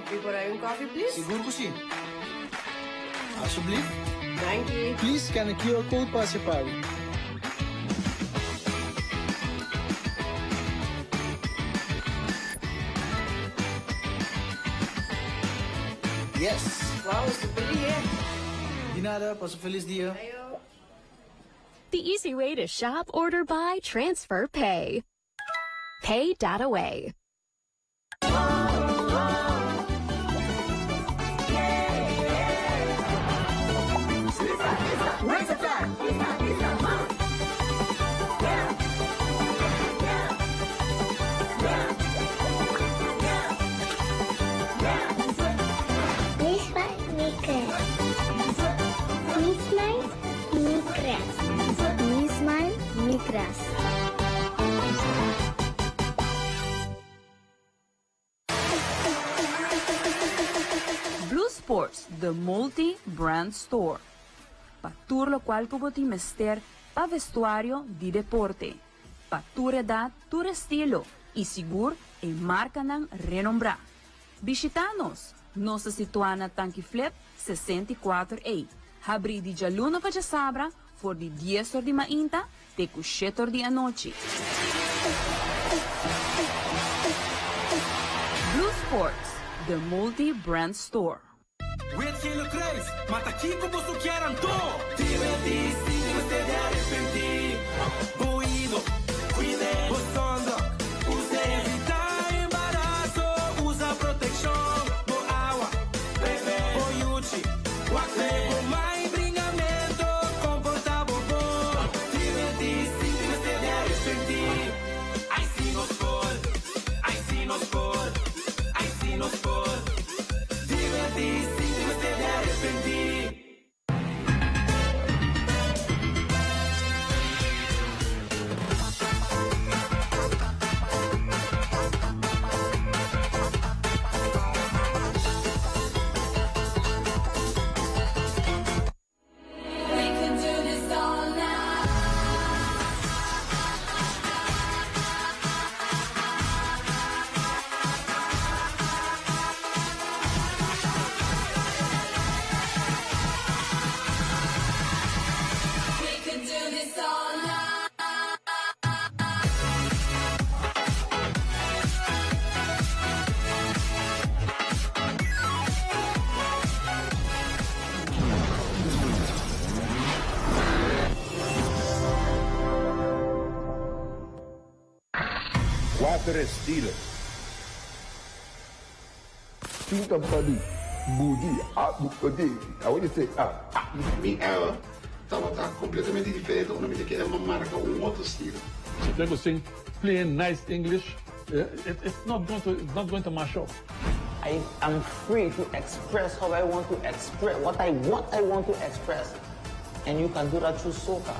U voor een koffie, please? Siguro ko sim. Alsjeblieft. Dank je. Please, kan ik QR code pasipali? Yes. Wauw, super lief. De nada, paso feliz dia. The easy way to shop, order, buy, transfer, pay. Pay.away. Blue Sports, the multi-brand store. Pa tour lo qual kuboti mester pa vestuario di deporte. Pa tu edad, tu estilo y sigur e marca ng renombra. Visitanos, nossa situana Tanki Flip 64A. Habri di Jaluno pa Sabra for di 10 di mainta te kushetor di anoche. Blue Sports, the multi-brand store. Wet gele kruis, maar ta kiko bosu quieran to. Divertirse, você de arrepentir. Boído, cuide, botando, use evitar embarazo, usa proteção, no água, bebê, boiute, guaque, com mais bringamento, comporta bobô. Divertirse, você de arrepentir. Ai sim nos cor, ai sim nos cor, ai sim nos cor. Divertirse. Water estilo. Think of body, budi, budi. How would you say? Estava completamente diferente, una vez que era uma marca, outro estilo. If they go sing plain nice English, it's not going to mash up. I am free to express how I want to express, what I want to express. And you can do that through soca.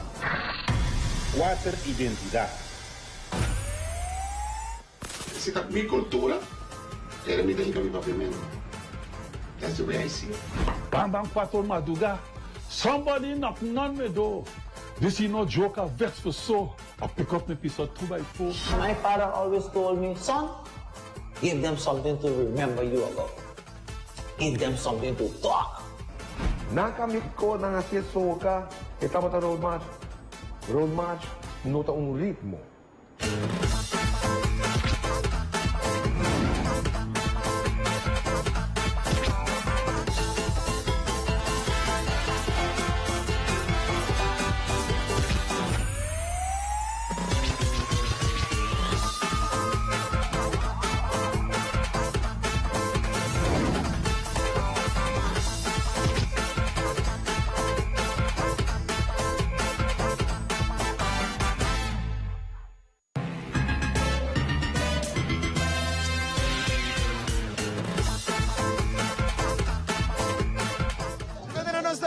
Water identidad. Se tá mi cultura, era mi dedica mi papimento. That's the way I see it. Bam bam kwator maduga. Somebody knock on my door. This is no joker vex for so. I pick up my piece of 2x4. My father always told me, son, give them something to remember you about. Give them something to talk. Nakamit ko na nga siya soka. Itama ta road march. Road march, nota un ritmo.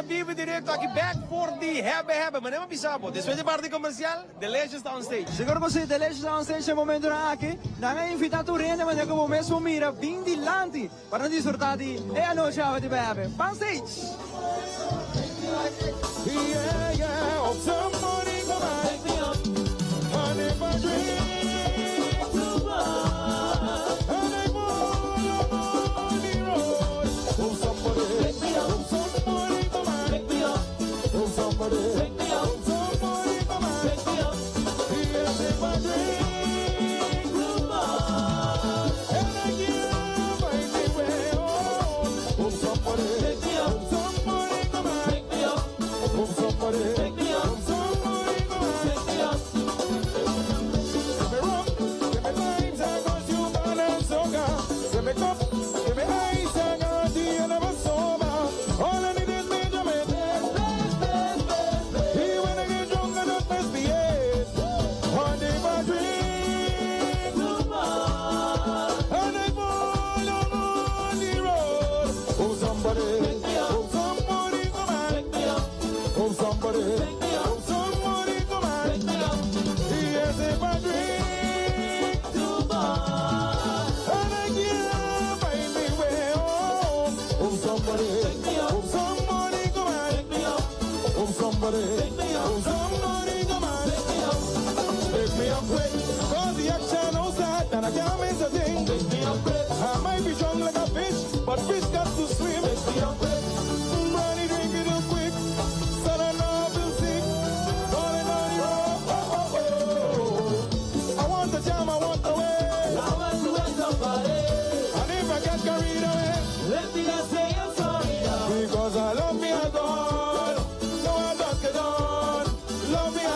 Vivo direto aqui back for the hebben. Maar nem bisabo. Dit is de parte comercial. The Legends on stage. Siguro ko si The Legends on stage sa momento na aqui. Nanga invitato rene mas como mesmo mira bem dilanti para disfrutar de a noite de bebe. On stage. Yeah, of somebody go light me up. I never dreamed to run. And I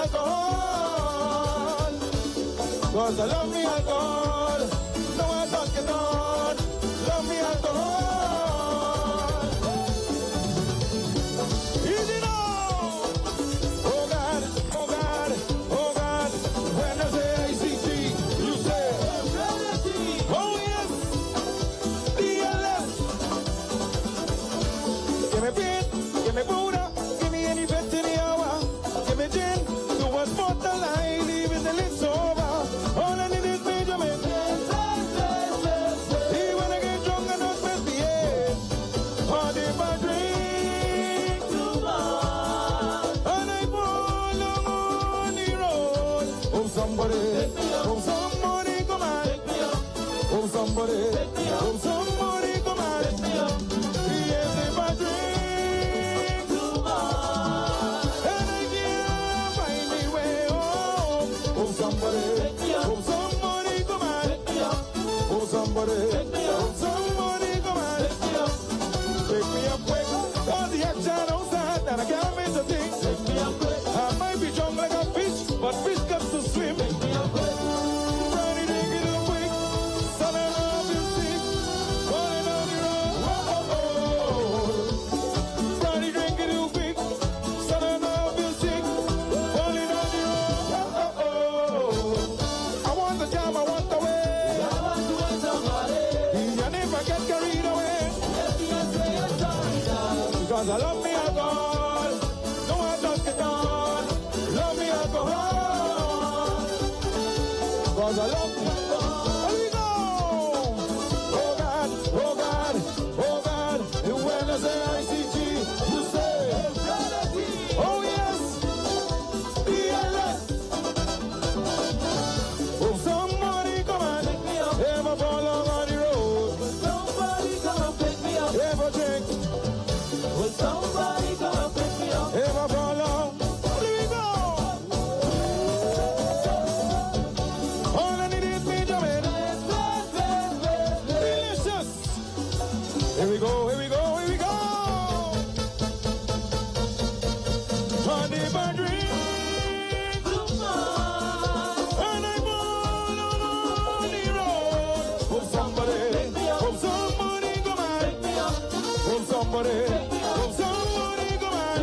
alcohol. Cause I love me alcohol. No, I don't get on. Love me alcohol. Easy now. Oh God, oh God, oh God. When I say ICT, you say oh yes, DLS. Give me beat, give me Buddha, give me any bet in the hour. Give me gin, do what's mortal, I leave it till it's over. All I need is Benjamin. He when I get drunk and not misbehave. Or if I drink too much and I fall on the road. Oh somebody come on. Oh somebody come on. Yes, if I drink too much and I can't find me way home. Oh somebody come on. Oh somebody come on. Pick me up quick. All the action outside and I can't miss a thing. I might be drunk like a fish, but fish got to swim. Friday drink it up quick. Sunday love you sick. Falling on the road. Friday drink it up quick. Sunday love you sick. Falling on the road. I want the jam, I want the way. You never get carried away. Because I love me alcohol. No, I don't get on. Love me alcohol. Because I love me alcohol. Here we go. Oh God, oh God, oh God. And when I say ICG, you say oh yes, DLS. Oh somebody come on. Ever fall on the road. Somebody come and pick me up. Ever drink. Will somebody come and pick me up? Ever fall on? Here we go. All I need is Benjamin. Delicious. Here we go, here we go, here we go. And if I drink too much and I fall on the road, oh somebody come on. Oh somebody come on.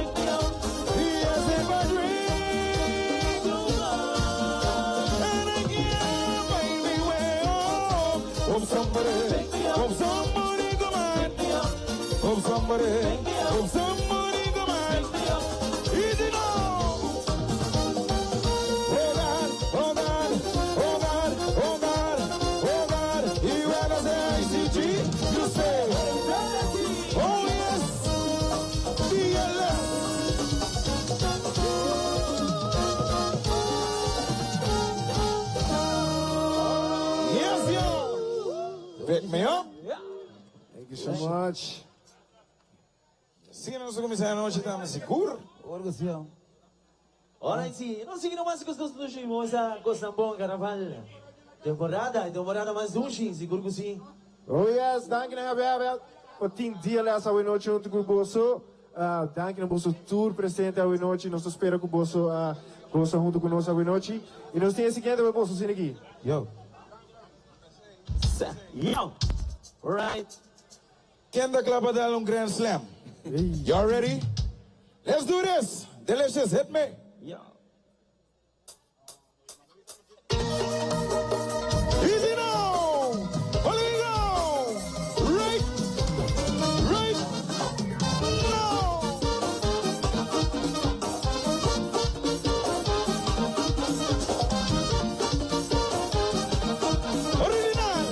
Yes, if I drink too much and I can't find me way home. Oh somebody come on. Oh somebody come on. Easy now. Oh God, oh God, oh God, oh God, oh God. You when I say ICG, you say oh yes, DLS. Yes, yo. Pick me up. Thank you so much. Sige na gusto começar a noite, estamos seguros? Orgo siya. Alright, sige naman sa gusto sushi mo sa Cosambong Carnaval. Temporada mais sushi, siguro ko si. Oh yes, danke na Gabriel. Por 10 dias essa noite junto com o Bosso. Danke no Bosso Tour presente a noite. Nós espera que o Bosso junto conosco a noite. E nós temos a seguinte o Bosso sin aqui. Yo. Right. Can the club dar Grand Slam? Y'all ready? Let's do this. Delicious, hit me. Yeah. Easy now. Here we go. Right now. Original.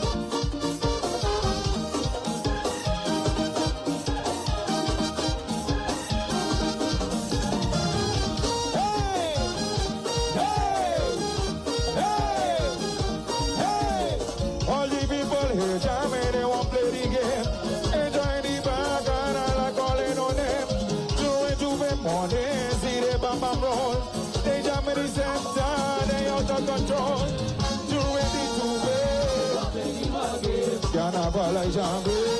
All the people here jamming, they want play the game. Enjoy the bacchanal, I calling on them. 2 in the morning, see the bam bam roll. They jamming the center, they out of control. 2 in the two-way, Carnaval I jamming.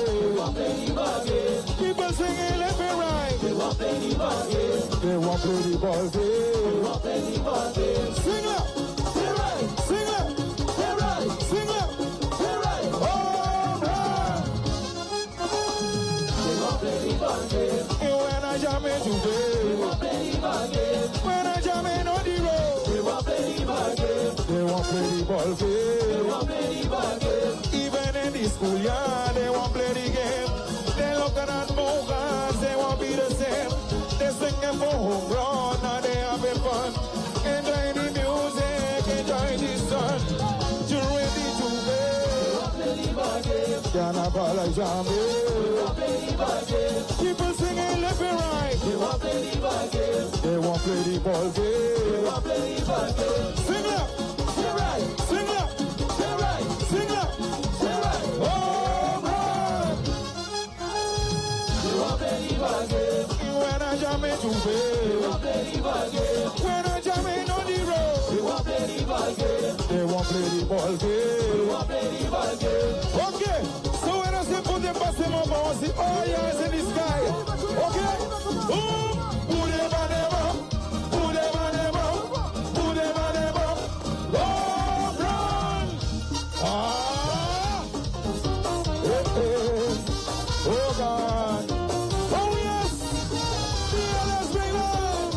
People singing left and right. They want play the ball game. want play the ball game. They want play the ball game. Even in the schoolyard, they want play the game. They looking at moguls, they want be the same. They singing for home run, and they having fun. Enjoy the music, enjoy the sun. You ready to play? Carnival like Jamie. People singing left and right. They want play the ball game. They want play the ball game. They want play the ball game. Sing up, sing right, sing up, sing right, sing up, sing right. Home run. They want play the ball game. When I jam into play. They want play the ball game. When I jam in on the road. They want play the ball game. They want play the ball game. They want play the ball game. Okay, so when I say put them past them up, I want to see all your eyes in the sky. Okay? Boom! Put them on them up. Put them on them up. Put them on them up. Home run! Ah! Hey, hey. Oh, God. Oh, yes! Yeah, let's bring it on.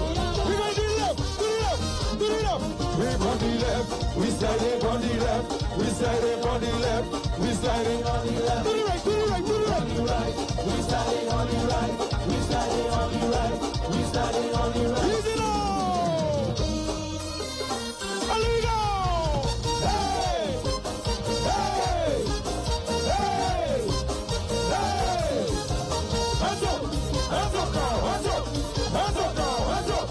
We're going to do the left. Do the left. Do the left. We're on the left. We sliding on the left. We sliding on the left. We sliding on the left. Do the right. Do the right. Do the right. Do the right. We sliding on the right. We sliding on the right. We sliding on the right. Easy now. And we go. Hey. Hey. Hey. Hey. Hands up. Hands up now. Hands up. Hands up now. Hands up.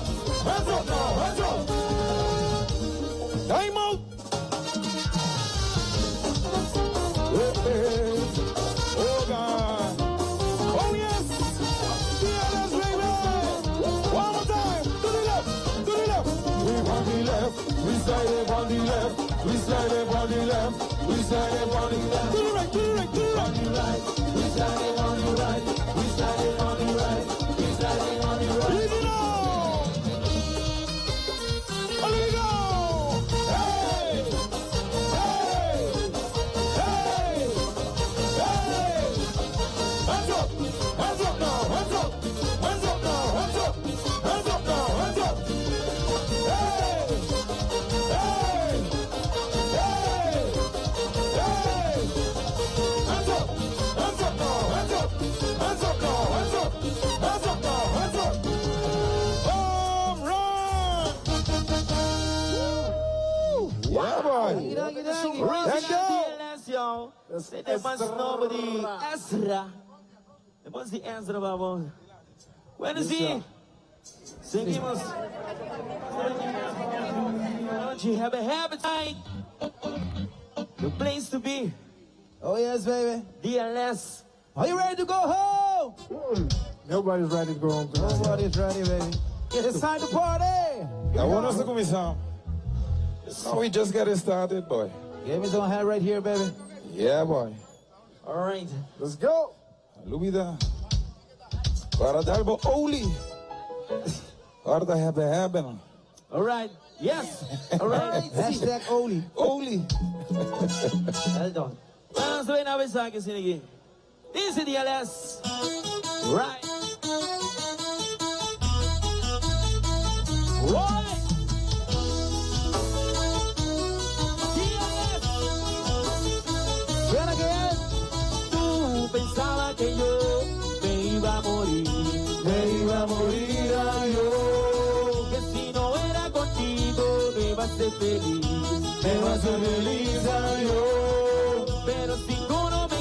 Hands up now. Hands up. Time out. Hey, hey. Oh, God. Oh, yes. Yeah, let's bring it. One more time. To the left. To the left. We on the left. We slide on the left. We slide on the left. We slide on the left. To the right. To the right. To the right. On the right. We slide on the right. We slide on the right. We slide on the right. Easy now. And we go. Hey. Hey. Hey. Hey. Hands up. Hands up now. Hands up. Hands up now. Hands up. Hands up now. Hands up. Hey. Hey. Hey. Hey. Hands up. Hands up now. Hands up. Hands up now. Hands up. Hands up now. Hands up. Home run. Yeah, boy. Thank you. Say they must nobody. Ezra. They must the Ezra, Babo. When is he? Seguimos. Don't you have a appetite? The place to be. Oh, yes, baby. DLS. Are you ready to go home? Nobody's ready to go home tonight. Nobody's ready, baby. It's time to party. I want us to come in some. So we just getting started, boy. Give me some hand right here, baby. Yeah, boy. All right. Let's go. Lubida. Para dalbo Oli. Para hebben. All right. Yes. All right. Hashtag Oli. Oli. Well done. Vamos a ver una vez aquí, sin aquí. This is DLS. Right. Right. Ven again. Tú pensabas que yo me iba a morir. Me iba a morir yo. Que si no era contigo me iba a ser feliz. Me va a ser feliz yo. Pero si tú no me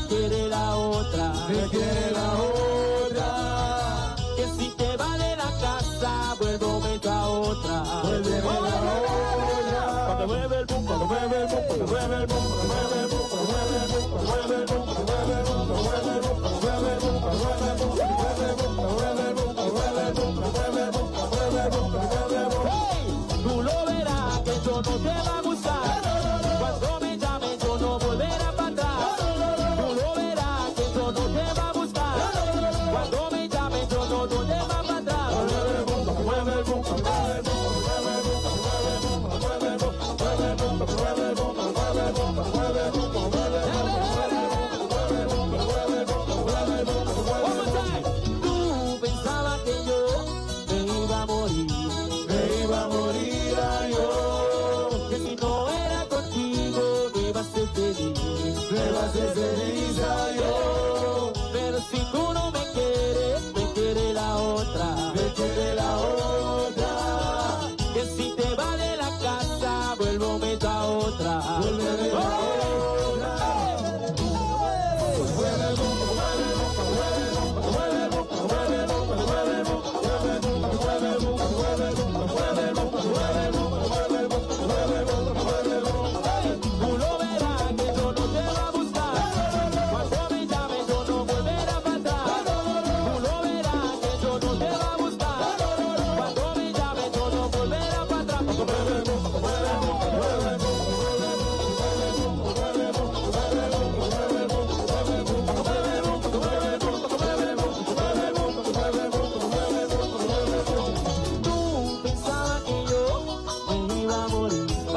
quiere la otra. Me quiere la otra. Que si te va de la casa, vuelvo a otra. Vuelve a la otra. Cuando mueve el boom, cuando mueve el boom, cuando mueve el boom, cuando mueve el boom, cuando mueve el boom, cuando mueve el boom, cuando mueve el boom, cuando mueve el boom, cuando mueve el boom, cuando mueve el boom, cuando mueve el boom, cuando mueve el boom, cuando mueve el boom, cuando mueve el boom, cuando mueve el boom, cuando mueve el boom. Hey, tú lo verás que esto no te va a gustar. Cuando me llames yo no volveré para atrás. Tú lo verás que esto no te va a gustar. Cuando me llames yo no te va para atrás. Mueve el boom, mueve el boom, mueve el boom, mueve el boom, mueve el boom, mueve el boom, mueve el boom, mueve el boom, mueve el boom, mueve el boom, mueve el boom. Tú pensabas que yo me iba a morir. Me iba a morir yo. Que si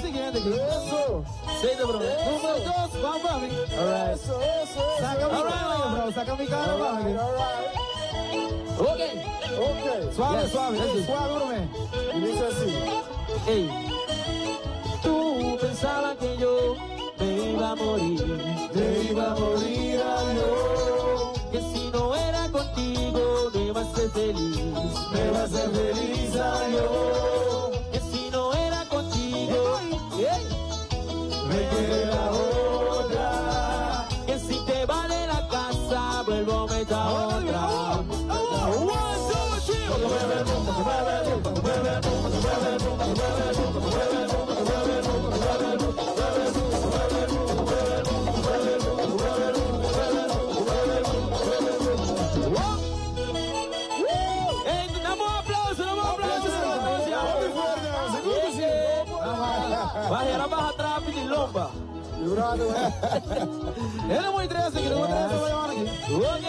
Siguiente. Eso. Siguiente, bro. Número 2, vamos, papi. Alright. Eso. Saca mi cara, bro. Saca mi cara, papi. Ok. Suave, Yes. suave. Yes. Suave, bro. Y dice así. Ey. Tú pensabas que yo me iba a morir. Me iba a morir yo. Que si no era contigo me iba a ser feliz. Me va a hacer feliz yo. Que si no era contigo Me quiere la otra. que si te va de la casa vuelvo a meter otra. Vai, era barra trap de lomba. Ele é muito interesse aqui, não interessa, vai lá aqui. Ok.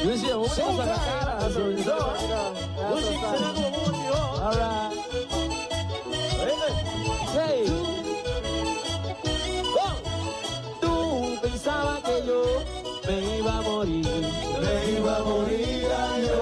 Luigi, vamos passar a cara. Luigi, será no mundo, ó. Alright. Hey. Tú pensabas que yo me iba a morir. Me iba a morir yo.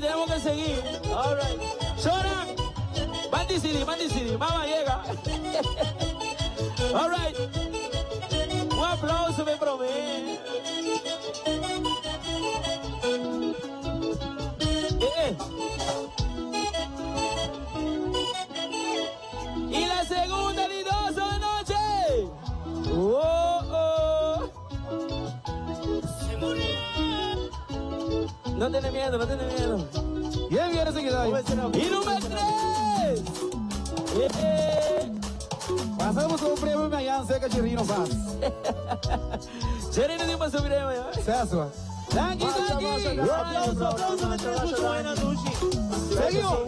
Tenemos que seguir. All right. Sora, Bandy City, mamá llega. All right. Un aplauso, me promete. Y la segunda de 2 de la noche. No tiene miedo, no tiene miedo. Bien, viene seguida ahí. Y número 3. Pasamos com o prêmio amanhã, sei que a Chirino faz. Chirino tem uma sobre amanhã. Certo. Daqui. Aplauso, muito buena noite. Seguimos.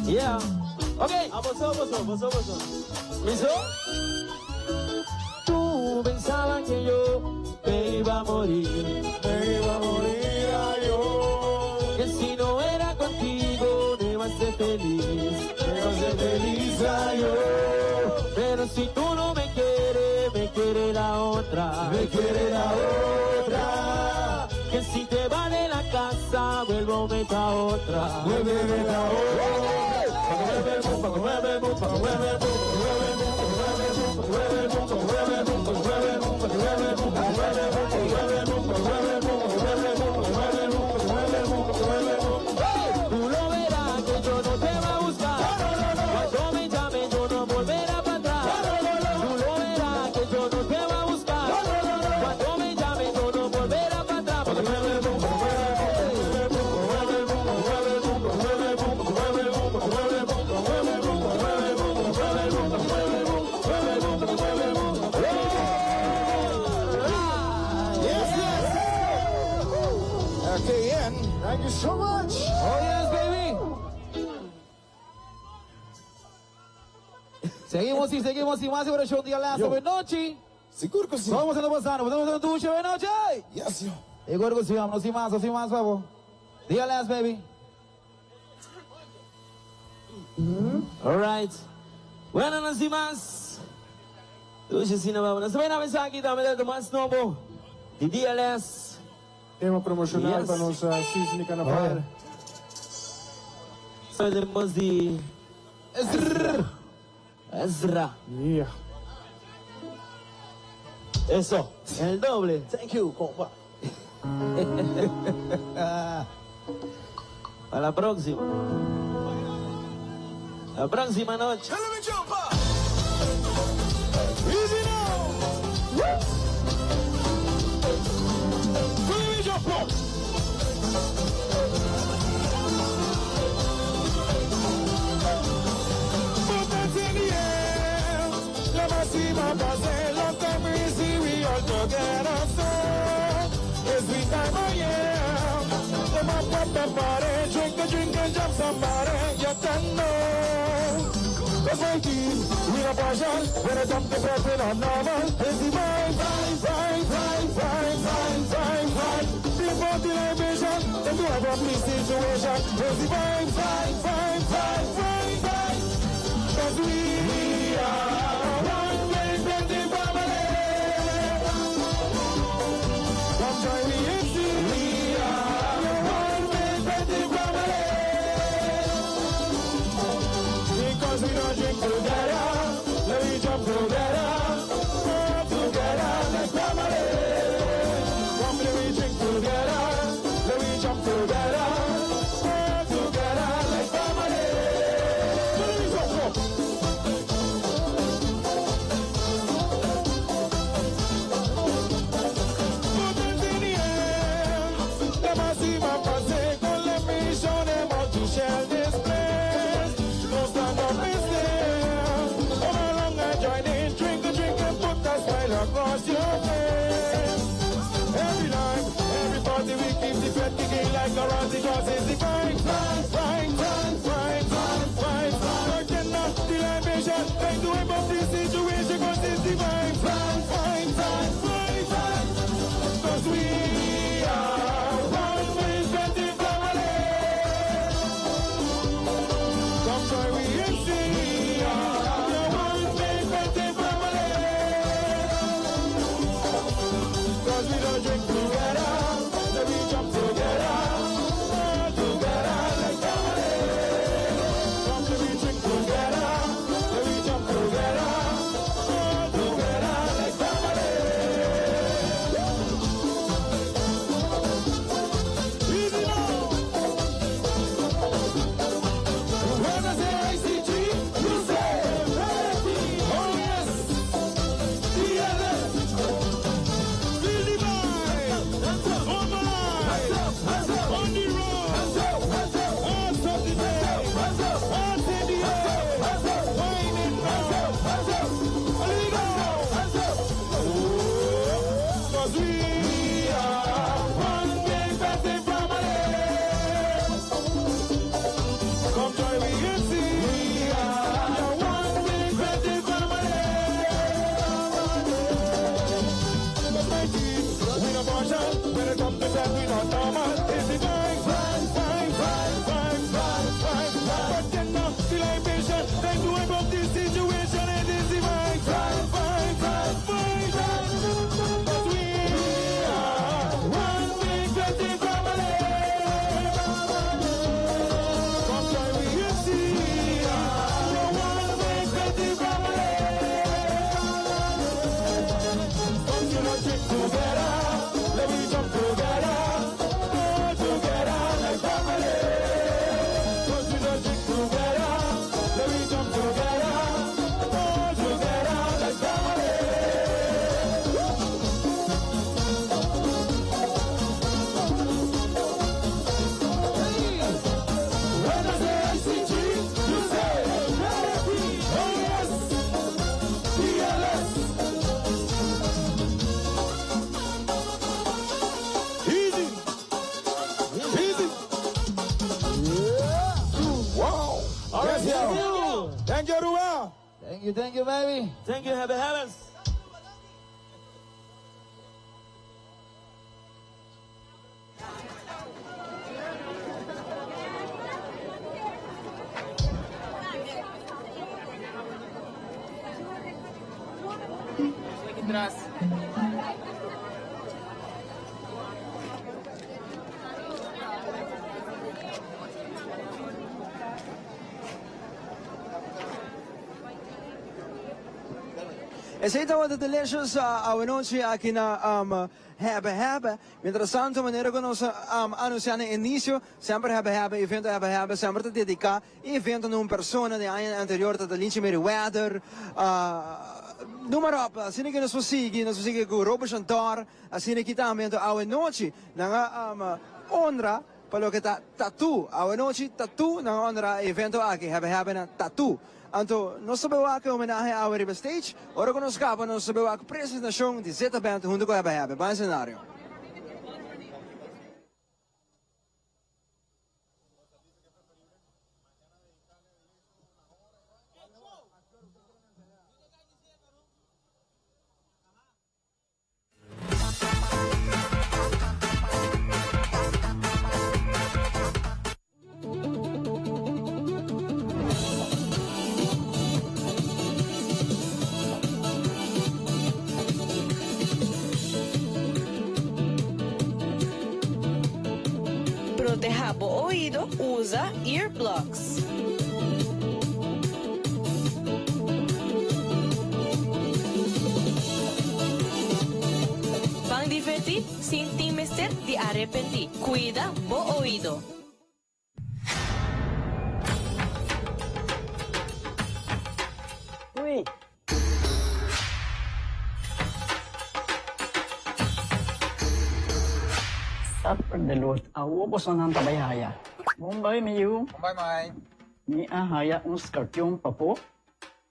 Yeah. Ok. Avanzó. ¿Listo? Tú pensabas que yo me iba a morir yo. Que si no era contigo, no iba a ser feliz yo. Pero si tú no me quieres, me quiere la otra. Que si te va de la casa, vuelvo a meter a otra. Tú lo verás que yo no te va a buscar. Cuando me llame yo no volveré para atrás. Tú lo verás que yo no te va a buscar. Cuando me llame yo no volveré para atrás. Thank you so much. Oh, yes, baby. Seguimos sin más sobre el show de la noche. Seguro que sim. Vamos a pasar, vamos a tu show de noche. Yes, yo. Seguro que sí, vamos, sin más, por favor. Dígales, baby. All right. Bueno, no sin más. Hoje sim, não vamos. Também na mensagem também do mais novo. De DLS. Tema promocional para nossa season de carnaval. Fazemos de Ezra. Yeah. Eso, el doble. Thank you, compa. Para la próxima. La próxima noche. Easy now. La máxima base, long time we see we all together so. It's we time of year. Them up at the party, drink and jump somebody. You don't know. Cause my team, we a passion. When I jump the person on normal. It's the vibe. party libation, then do have a peace situation. Cause the vibe, vibe, vibe, vibe, vibe, vibe. Cause we are one big plenty family. Come join me and see. We are one big plenty family. Because we don't drink together, let me jump together. Together like family. Come let me drink together, let me jump together. Together like family. Let me jump up. Buttons in the air, them a see my passé, come let me show them how to share this place. Don't stand up and stare, come along and join in, drink and put a smile across your face. Every night, every party we keep the fete kicking like a rosy, cause it's the fine, fine, fine, fine, fine, fine, fine, fine. Working up the libation, trying to whip up the situation, cause it's the fine, fine, fine, fine, fine, fine. Cause we are one big plenty family. Come join we and sing. We are one big plenty family. Cause we don't drink together, let me jump together. Together like family. Come let me drink together, let me jump together. Together like family. Easy now. When I say ICG, you say ready. Oh yes. DLS. Feel the vibe. On the line. On the road. Hearts of the day. Hearts in the air. Winding round. Let it go. Cause we are one big plenty family. Come join me and see. We are one big plenty family. That's my team. We no partial. When it comes to that, we not normal. It's the vibe, vibe, vibe, vibe, vibe, vibe, vibe, vibe. But then now, the libation, time to wipe up this situation, and it's the vibe, vibe, vibe, vibe, vibe, vibe. 'Cause we are one big plenty family. Come join me and see. We are one big plenty family. Come you know, drink together, let me jump together. Together like family. Cause we don't drink together, let me jump together. Together like family. When I say ICG, you say ready. Oh yes, DLS. Easy, easy. Wow. Yes, yo. Thank you, Rua. Thank you, baby. Thank you, Happy Heavens. Aquí atrás. Essa então é delicious a noite aqui na Hebe. Mientras tanto, maneira que nós anunciamos no início, sempre Hebe, evento Hebe, sempre te dedicar evento numa persona de ano anterior, da Lynch Meriwether, número up, assim que nós seguimos com o Robert Chantor, assim que também a noite, na honra, para o que tá tatu, a noite tatu, na honra evento aqui Hebe na tatu. Anto, nós sabemos que homenagem ao River Stage, ora que nós acabamos, nós sabemos que a apresentação de Zeta Band junto com a Hebe. Bom cenário. proteja o oído, usa earplugs. Pang divertir, sin mister de arrepentir. Cuida o oído. Uy. Sat perdelut, awo po sa nang tabayaya. Bombay mayu. Bombay may. Ni ahaya un skartyong papo.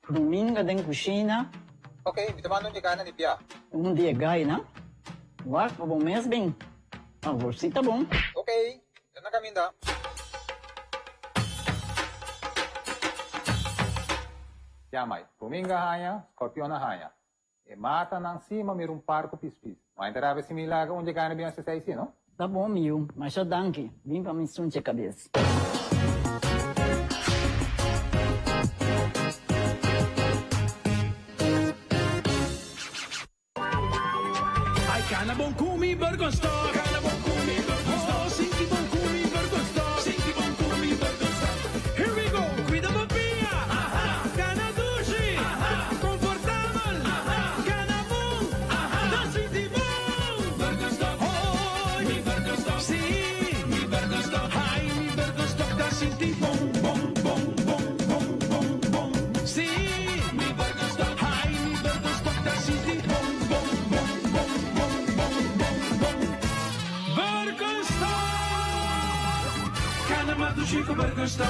Prumin ka deng kusina. Okay, bitamano ni kana ni Pia. Un dia gay na. Wak pa bong mesbing. Agosita bong. Okay, yan na kami da. Chiamai, Puminga haya, Scorpiona haya. E mata nang sima mirun parco pispis. Ma interave similaga onde gana biyan sa saisi, no? Tá bom, Miu, mas já danke. Vim pra me sunte a cabeça. Ai, kana bom kumi bergosto, kana bom kumi bergosto, sinti bom kumi bergosto, sinti bom kumi bergosto. Here we go, cuida bobinha, kana dushi, confortável, kana bom, da sinti bom, bergosto, oh, mi bergosto, sim, mi bergosto, ai, mi bergosto, da sinti bom, bom, bom, bom, bom, bom, bom, sim, mi bergosto, ai, mi bergosto, da sinti bom, bom, bom, bom, bom, bom, bom, bom. Bergosto, kana madushiko bergosto.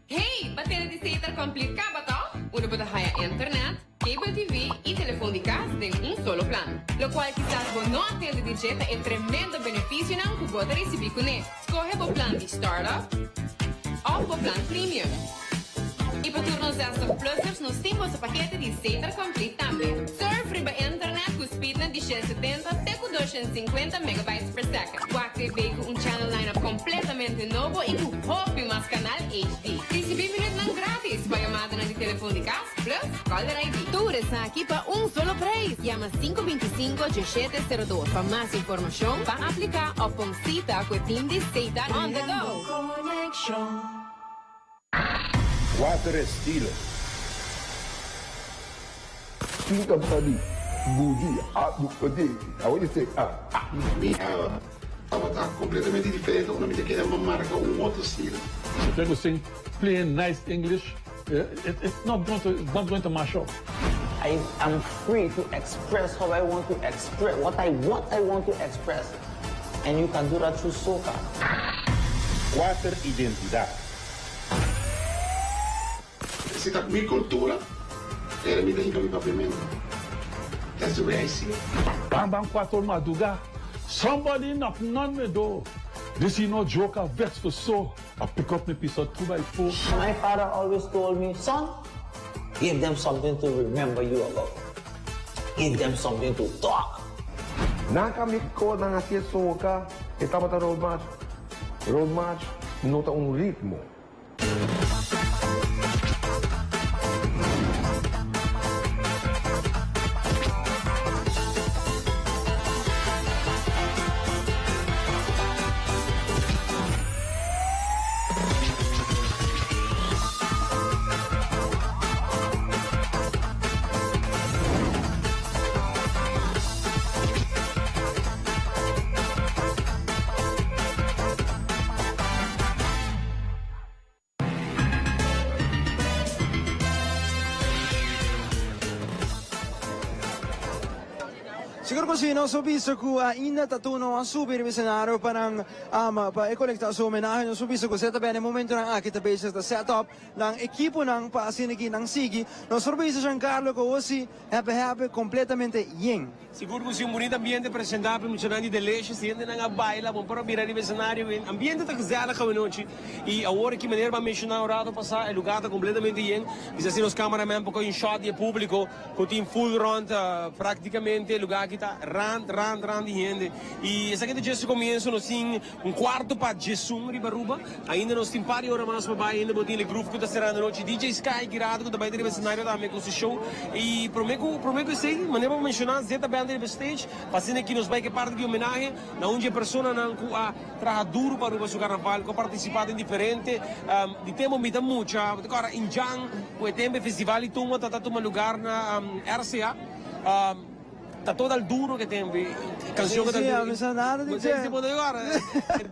Hey, bater de data complicado, ¿no? Uno puede hallar internet, cable TV y telefone de casa en un solo plan. Lo cual quizás vos no atiende de jeta es tremendo beneficio en que puede recibir con él. Escoge el plan de startup o el plan premium. Y para turnos de hasta plusers nos temos o paquete de data complete también. Surf riba internet com speed de 170 até 250 megabytes per second. O TV com channel lineup completamente novo e com hobby mais canal HD. Recebi minutos grátis para chamada de telefone de casa, plus caller ID. Tudo está aqui para solo preço. Llama 525-1702 para mais informação, para aplicar ou com cita com o team de data on the go. Water estilo. Think of body, booty, body. How would you say? Estava completamente diferente, não me queria mamar com outro estilo. If you're going to sing plain, nice English, it's not going to mash up. I am free to express how I want to express, what I want to express. And you can do that through soca. Water identidad. Esta mi cultura era mi denga mi papimento. That's the way I see it. Bang bang quator maduga. Somebody knocking on my door. This is no joke, I vex for so. I pick up my piece of 2x4. My father always told me, son, give them something to remember you about. Give them something to talk. Nakamiko na nga siya soka, estava na road march. Road march, nota ritmo. Siguro così, no? So visto che in tatuno a subire il scenario per e collecta su homenage, no? So visto che siete bene momento ng akita base da setup ng equipo ng pasinigi ng Sigi, no? So visto Giancarlo che aussi happy completamente yin. Siguro que se um bonito ambiente apresentável, mencionando de leite, se ainda não baila, vamos para virar o cenário, o ambiente está casado com a noite. E agora que maneira para mencionar o rato passar, o lugar está completamente yin. E assim os cameramen pouco em shot de público, com tem full round praticamente, o lugar que está rand de gente. E essa que já se começa, nós tem quarto para Jesus Ribaruba, ainda nós tem pari hora mais para baixo, ainda botinho o grupo que está serando a noite, DJ Sky girado, que está baixo do cenário também com o show. E prometo que sei, maneira para mencionar, Zeta Band de stage, fazendo aqui nos bike parte de homenagem, na onde a pessoa não trabalha duro para o seu carnaval, com participado em diferente, de tempo me dá muito, agora em Jang, o tempo festival e tuma tá um lugar na RCA, tá todo o duro que tem, canção que tá duro. Não nada de você pode agora,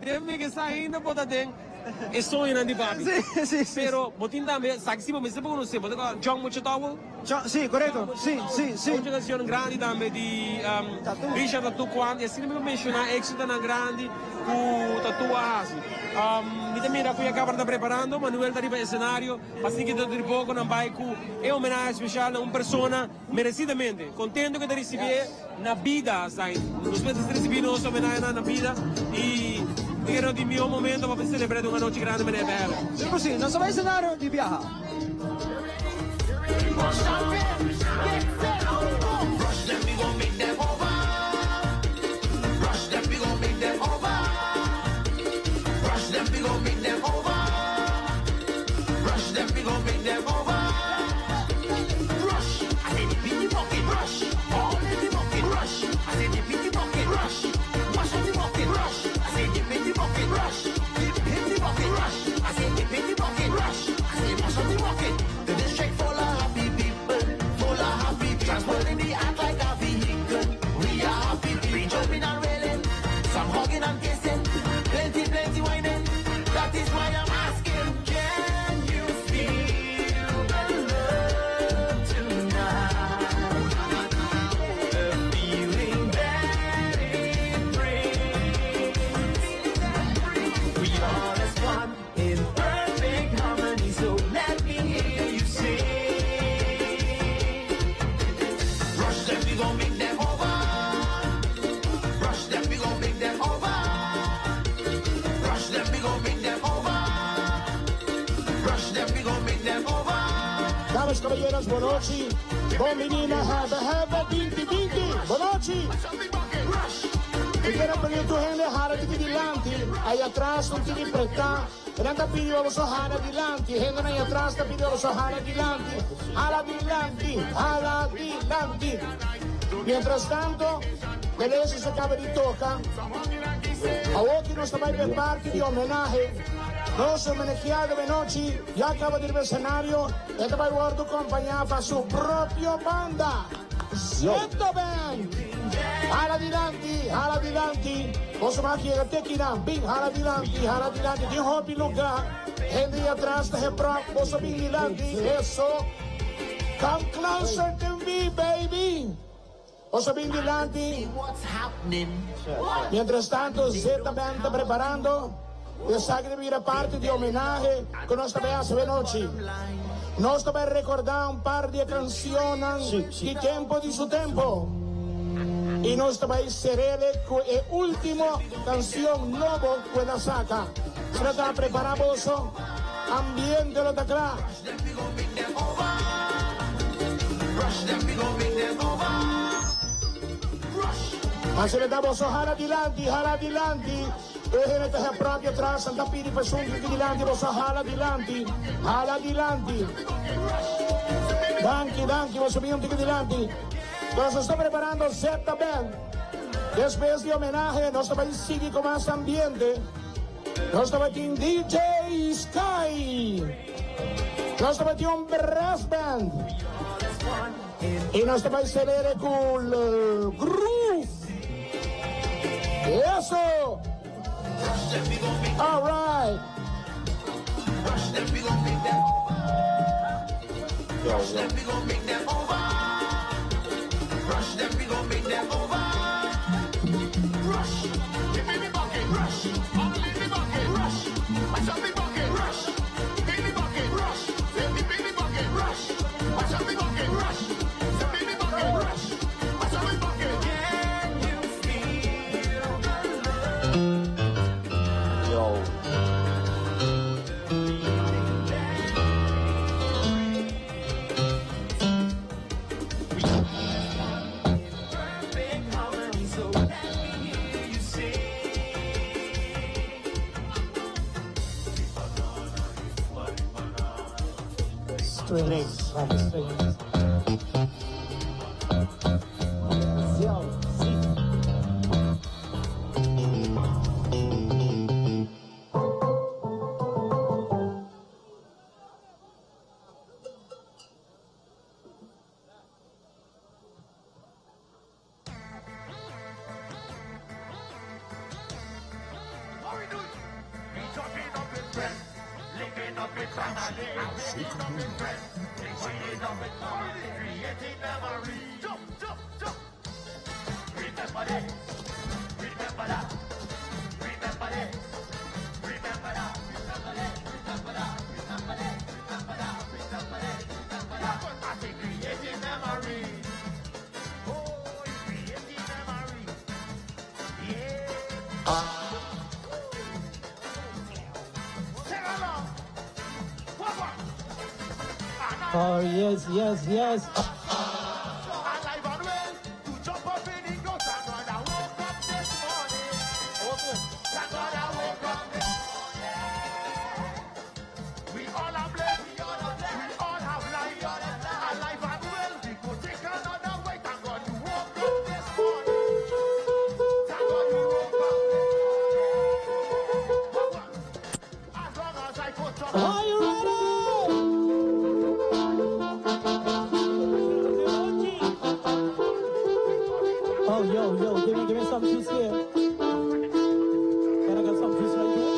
tempo que está ainda pode ter. É sonho não de papi. Sì. Pero botin também, sabe se você pode conhecer, pode agora John Muchatawa. Sì, corretto. Sì. Uma canção grande também de Richard Tatu Kwan, e assim mesmo mencionar éxito na grande com Tatu Ahasi. Me também já fui a acabar preparando, Manuel está arriba no cenário, assim que dentro de pouco não vai com é homenagem especial a uma pessoa merecidamente, contento que te receber na vida, sai. Nós podemos receber nossa homenagem na vida e era di mio momento per celebrare una notte grande me ne bella. Sì, così, non so mai scenario di viaja. Rush them, we gon' make them over. Rush them, we gon' make them over. Rush them, we gon' make them over. Rush them, we gon' make them over. Rush, I say the pinky pocket. Rush, all in the pocket. Rush, I say the pinky pocket. Rush, wash up the pocket. Rush, I say the pinky pocket. Rush, hit the pocket. Rush, I say the pinky pocket. Rush, I say wash up the pocket. The district full of happy people, full of happy people. Transporting the act like a vehicle. We are happy people, jumping and wailing, some hugging and kissing, plenty whining. That is why I'm asking, can you feel the love tonight? The feeling that it brings. We all as one in perfect harmony, so let me hear you sing. Rush them, we gon' make them over. Rush them, we gon' make them over. Rush them, we gon' make them over. Rush them, we gon' make them over. Damas, caballeros, buonoci. Buon menina, have, binti. Buonoci. Fiqueira bonito, rende, rara, tigre de lante. Aí atrás, um tigre preta. Renda pediu, eu sou rara de lante. Renda aí atrás, tá pediu, eu sou rara de lante. Rara de lante. Mientras tanto, beleza se acaba de tocar. A outro nós também faz parte de homenagem. Nosso homenageado de noite já acaba de ir ao cenário. Ele vai agora acompanhar para sua própria banda. Zeta Band. Hala dilanti. Posso makikita tekina, bing hala dilanti. Di hopi lugar. Henry atrás da reprop, posso bing dilanti. Eso. Come closer to me, baby. Posso bing dilanti. Mientras tanto, Zeta Band está preparando. E sai de vir a parte de homenagem que nós também essa noite. Nós também recordar par de canções de tempo de seu tempo. E nós também seremos com a última canção nova que ela saca. Se está preparado, ambiente lo está claro. Mas ele dá bolso, hala dilanti. E ele está próprio atrás, anda pedi para sungi dilanti, bolso, hala dilanti. Danke, bolso, bem dilanti. Nós estamos preparando Zeta Band. Después de homenagem, nós também seguimos com mais ambiente. Nós também temos DJ Sky. Nós também temos brass band. E nós também celebra com o groove. Isso! All right. Rush them, we gon' make them over. Rush them, we gon' make them over. Tres. Vamos, tres. Oh, yes, yes, yes. Are you ready? Oh, yo, give me some juice here. Can I get some juice right here?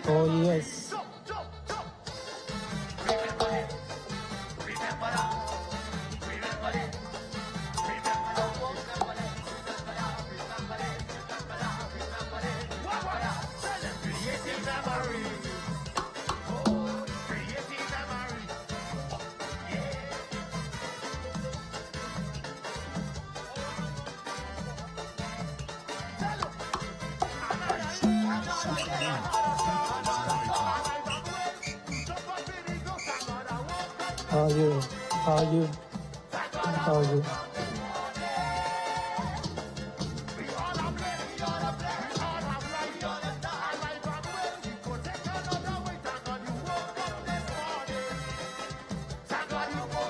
Oh, yes. How are you?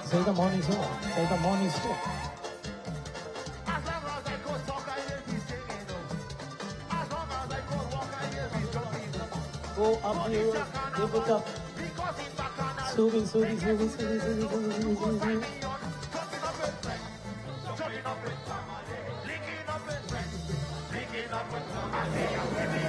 Say the morning song. Say the morning song. Go up here, give it up. Subi.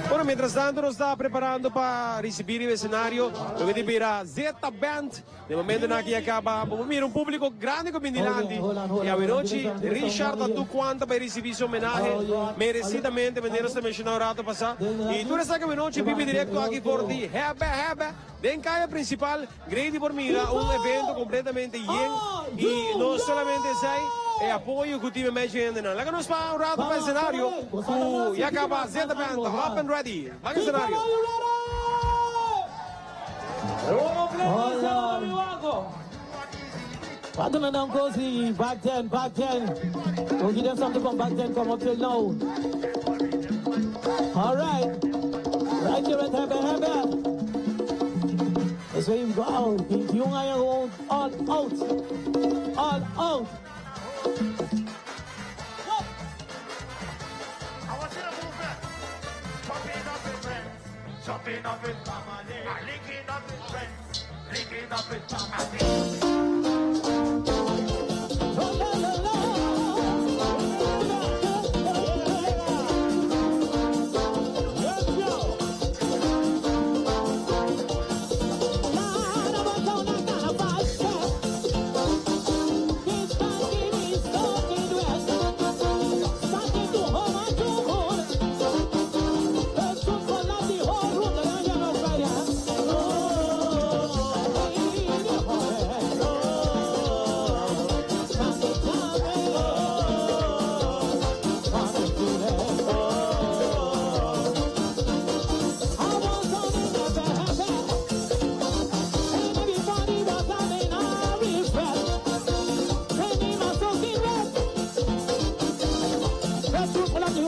Bueno, mientras tanto nos está preparando para recibir el escenario lo que te a Zeta Band. De momento aqui acaba, mira, um público grande como Indilandi. E a noite, Richard, a tu quanto para receber seu homenagem, merecidamente, maneiras também no rato passar. E tu essa que a noite, vive direto aqui por ti. Hebe. Den caia principal, grande por mira, evento completamente lleno. E não solamente sai, é apoio que o time mexe ainda não. Lá que nós vamos rato para o cenário, e acaba Zeta Band, up and ready. Vai o cenário. Back on down cozy, back 10. We'll give them something from back 10, come up till now. All right. Right here at Hebe. That's where you go out. Yung ayaw all out. Chopping up with family, linking up with friends, linking up with family. Oh,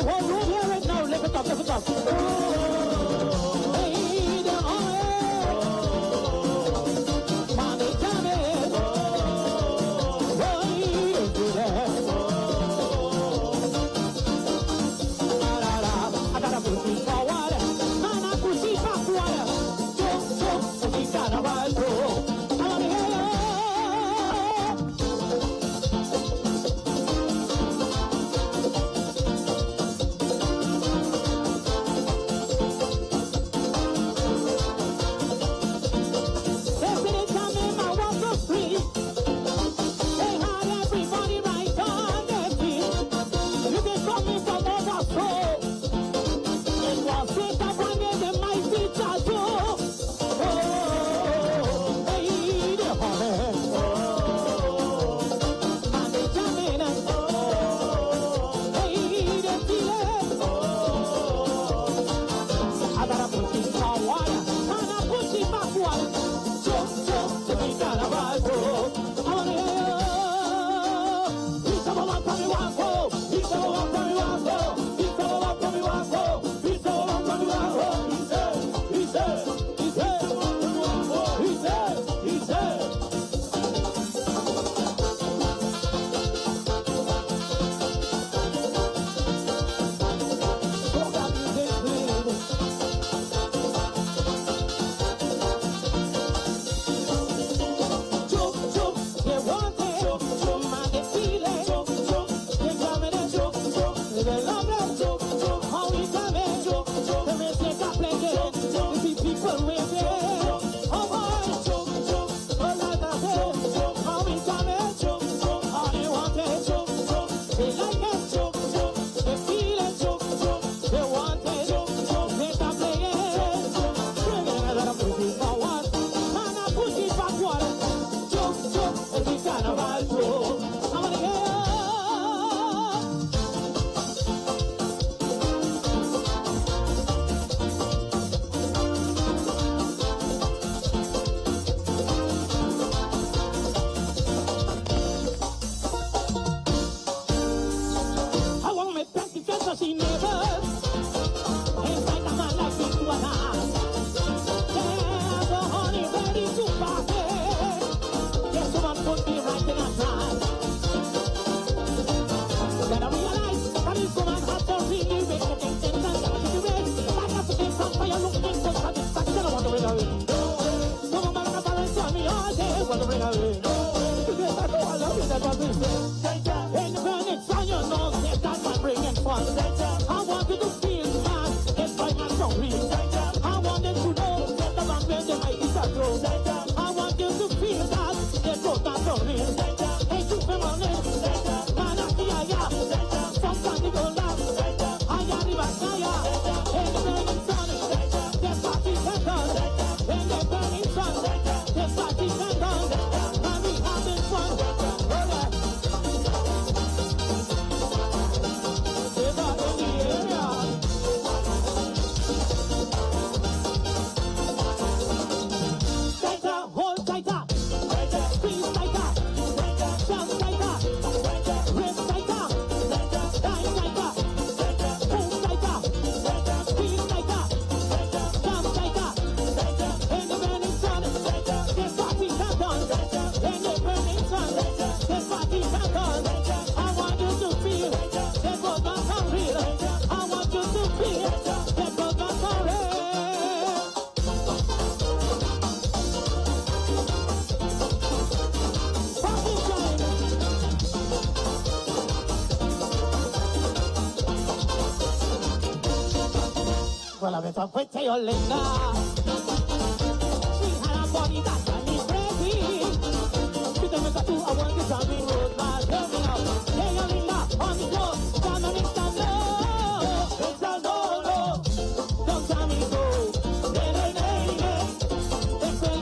the whole room here right now. Lift it up, lift it up. Oh, hey, the money coming. I gotta push it forward. Man, I push it backward. Jump, jump, push it carnival through. I wanna hear you. Well, I bet I'll quit your linda. She had a body that can be crazy. She tell me that too, I want this on the road, man. Tell me now. Hey, your linda, on the floor. Down on it's a no. It's a no. Don't tell me so. It's a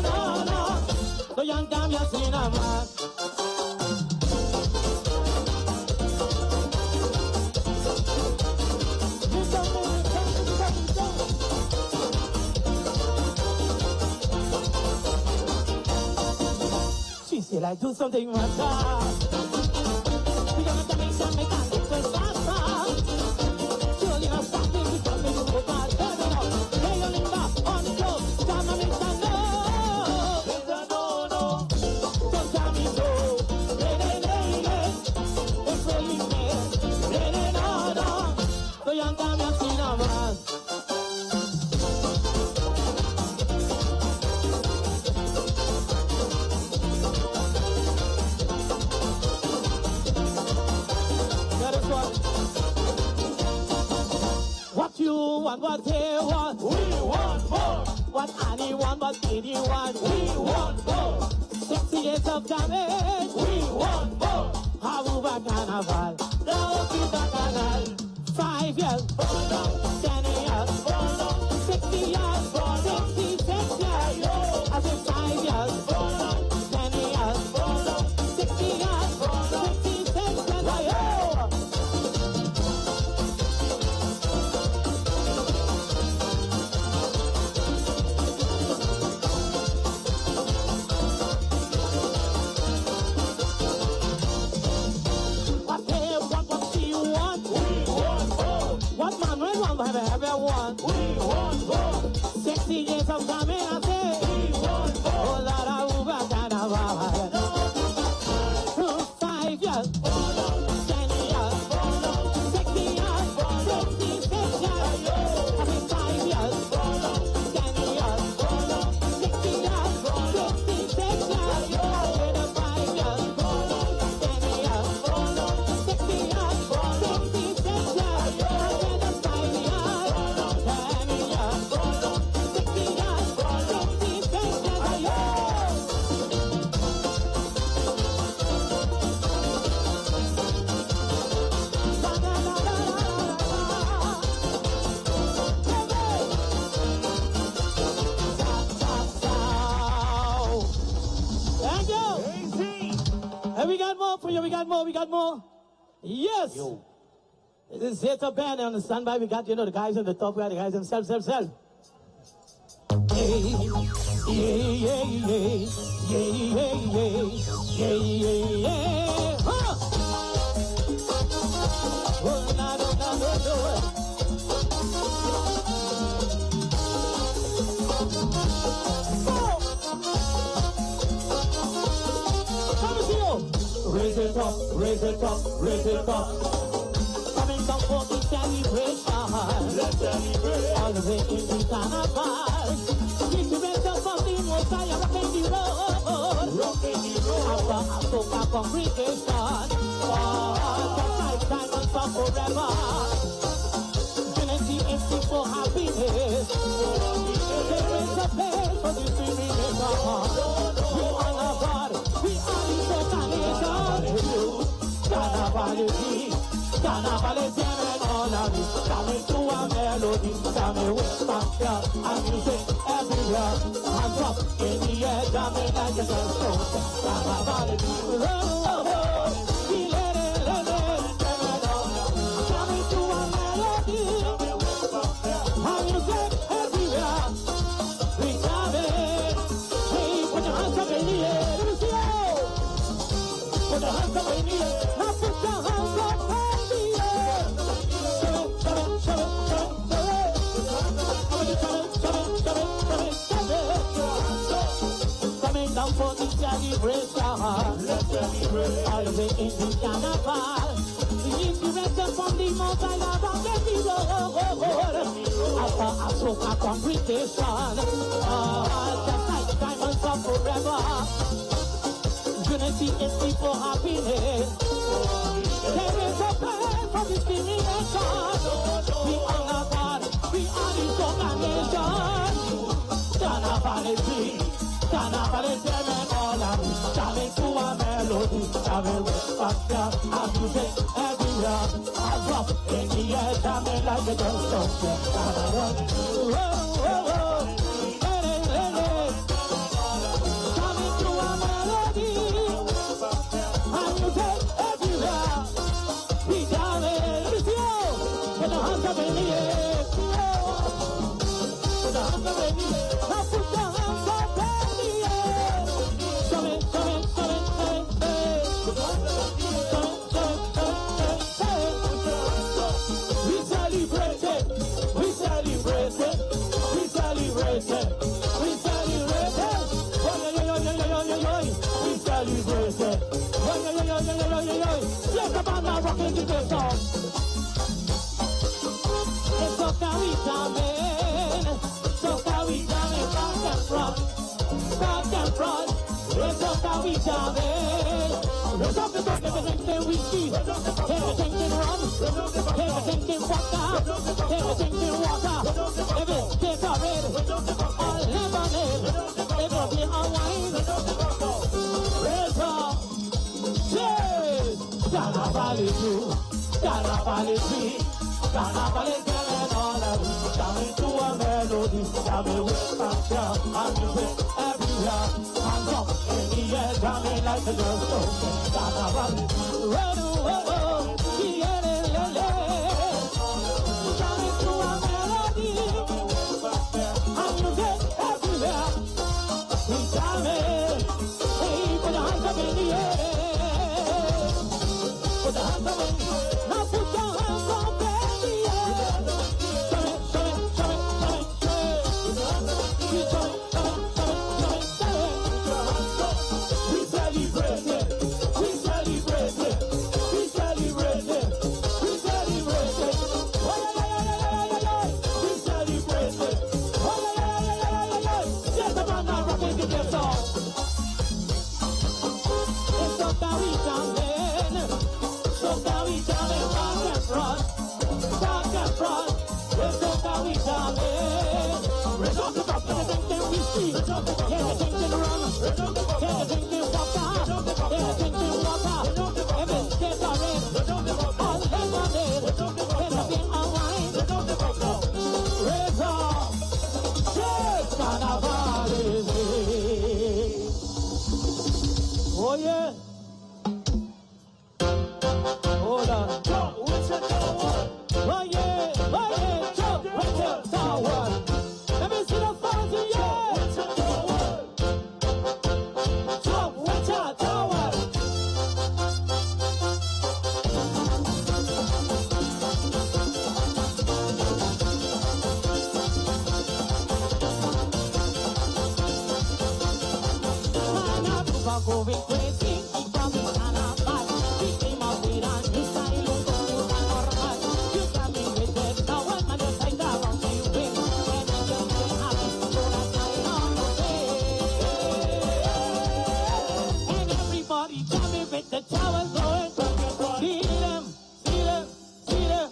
no. So young damn, you're seeing a man. Till I do something myself. We gonna make some make a little fast. carnaval. What you want, what they want, we want more. What Annie want, what Diddy want, we want more. 60 years of damage, we want more. Aruba Carnaval, the Bacchanal. 5 years, 10 years, 60 years, 66 years. I said 5 years, 10 years, 60 years, 66 years. Everyone, we want more. 60 years of coming, I say, we want more. Oh, Lord, I will back Carnaval. 5 years, 10 years, 60 years, 66 years. I say 5 years, 10 years, 60 years, 66 years. I say 5 years, 10 years, 60 years, 66 years. We got more. Yes. Yo. This is theater band on the standby. We got, the guys on the top, we got the guys themselves. Hey, yeah. Huh. Oh, no. Raise it up. Coming down for the celebration. Let's celebrate. All the way into Carnaval. Keep the rest of the Messiah rocking the road. After Asoka congregation. Just like diamonds are forever. Unity is for happiness. There is a place for discrimination. We honor God. We are the Soca nation. Carnaval is and all of it. Coming to a melody, coming with fire and music everywhere. Hands up in the air, jamming like a stone. Carnaval is coming to a melody, and music everywhere. We jamming. Hey, put your hands up in the air. Let me see you. Put your hands up in the air. For the celebration, all the way into Carnaval. The inspiration from the mountain around the road. After Asoka congregation, just like diamonds are forever. Unity is for happiness. There is a plan for discrimination. We honor God, we are the Soca nation. Carnaval is free. Carnaval is and all of it. Jamming to a melody, jamming with fire and music everywhere. Hands up in the air, jamming like a dance. Carnaval, jamming to a melody and music everywhere. We jamming, let me see you. Put the hands up in the air. Put the hands up in the air. Now put the hands up. It's okay. Chávez. Representing whiskey, representing rum, representing vodka, representing water. Every take a red, all lemonade, every be a wine. Raise up, cheers. Carnival is true, carnival is free, carnival is getting all of it. Jamming to a melody, jamming with passion, and music everywhere. Hands up in the air, jamming like a girl. Carnival, run away, jamming to a melody, and music everywhere. We jamming, hey, put your hands up in the air, put your hands up in the air. Now put your hands up in the air. We celebrate it. We celebrate it. We celebrate it. We celebrate it. We celebrate it. Gentlemen, now rocking to their song. It's so that we jamming. So that we jamming back and front. Back and front. It's so that we jamming. Result of everything we see. Everything rum. Everything vodka. Everything water. Everything red. All lemonade. Everything a wine. Raise up. Cheers. Carnival is here. Oh yeah. Hold on. Jump with your tower. Oh yeah. Oh yeah. Jump with your tower. Let me see the fellas in yeah. With your tower. Jump with your tower. Man up, going crazy. From the carnival, we came up with a new style. Normal, you got me with it. Now one man is like that on the wing, and I just can't have it. So that's how I'm and everybody jamming with the towers going. See them, see them, see them.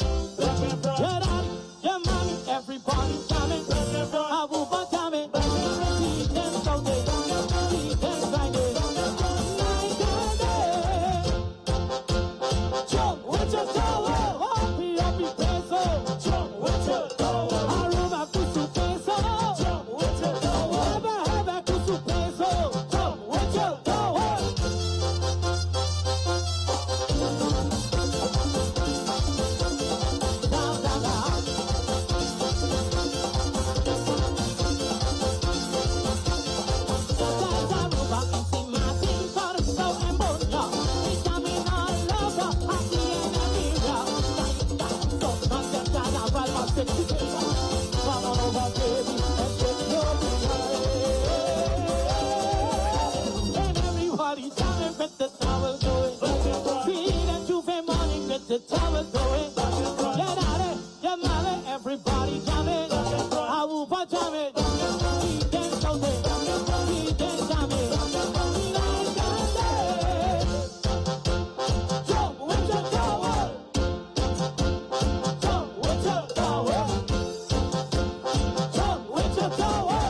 Your daddy, your mommy, everybody jamming. Abuba jamming. See them Sunday, see them Friday. Night and day. Jump with your tower. Happy, happy peso. Jump with your tower. Aruba kusu peso. Jump with your tower. Hebe, hebe kusu peso. Jump with your tower. Down, down, down. Sometimes Aruba can see my team, Corso and Bono. We jamming all over, happy and everywhere. So much that carnival must take you together. Come on over, baby, and take your breath. And everybody jamming with the towers going. See that Juve morning with the towers going. Your daddy, your mommy, everybody jamming. Aruba jamming. See them Sunday, see them jamming. Night and day. Jump with your tower. Jump with your tower. Jump with your tower.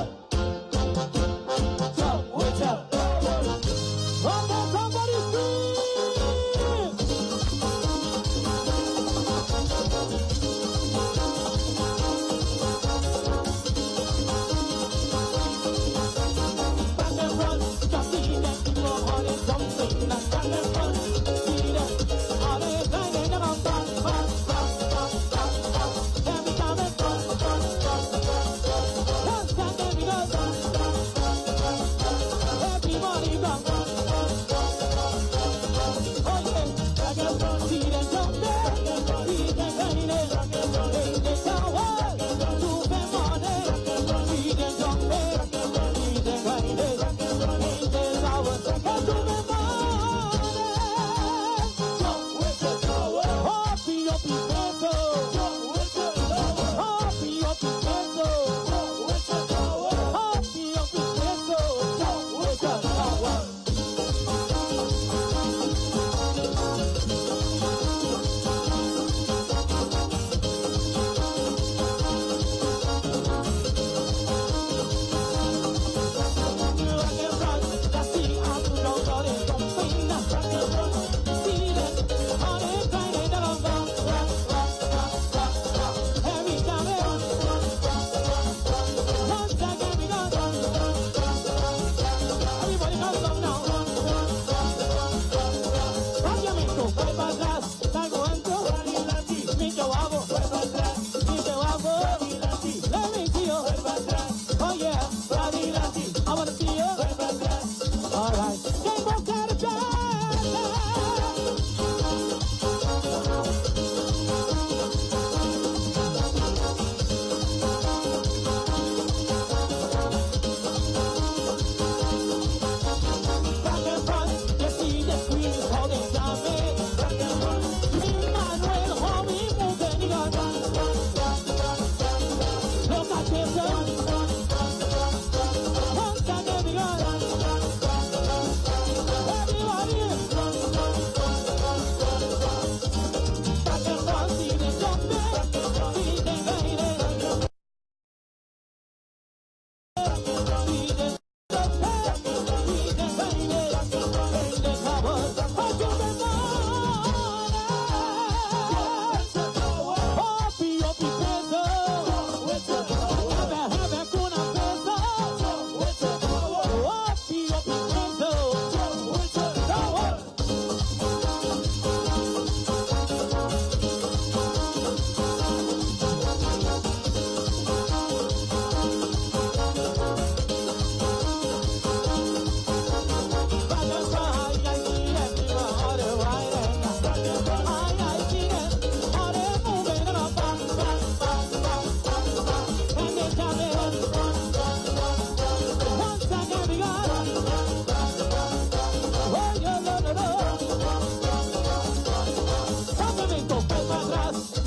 Jump with your tower. Oh, now somebody scream.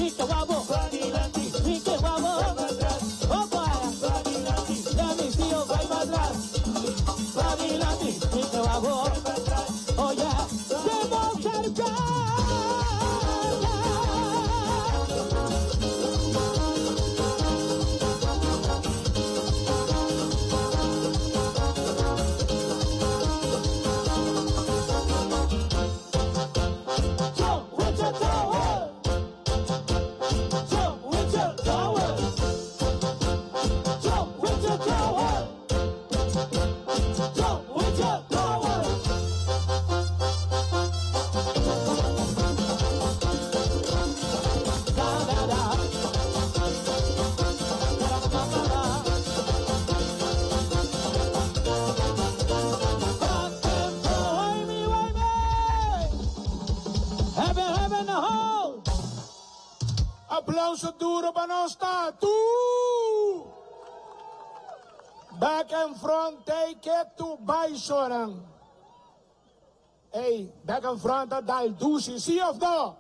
Mika Wabo, Mika Wabo, oh boy, let me see your vibe atrás. Mika Wabo, oh yeah, demo cargar. Applauso duro para nós, tú. Back and front, take it to Baisoran. Hey, back and front, dat daar douche, zie of no?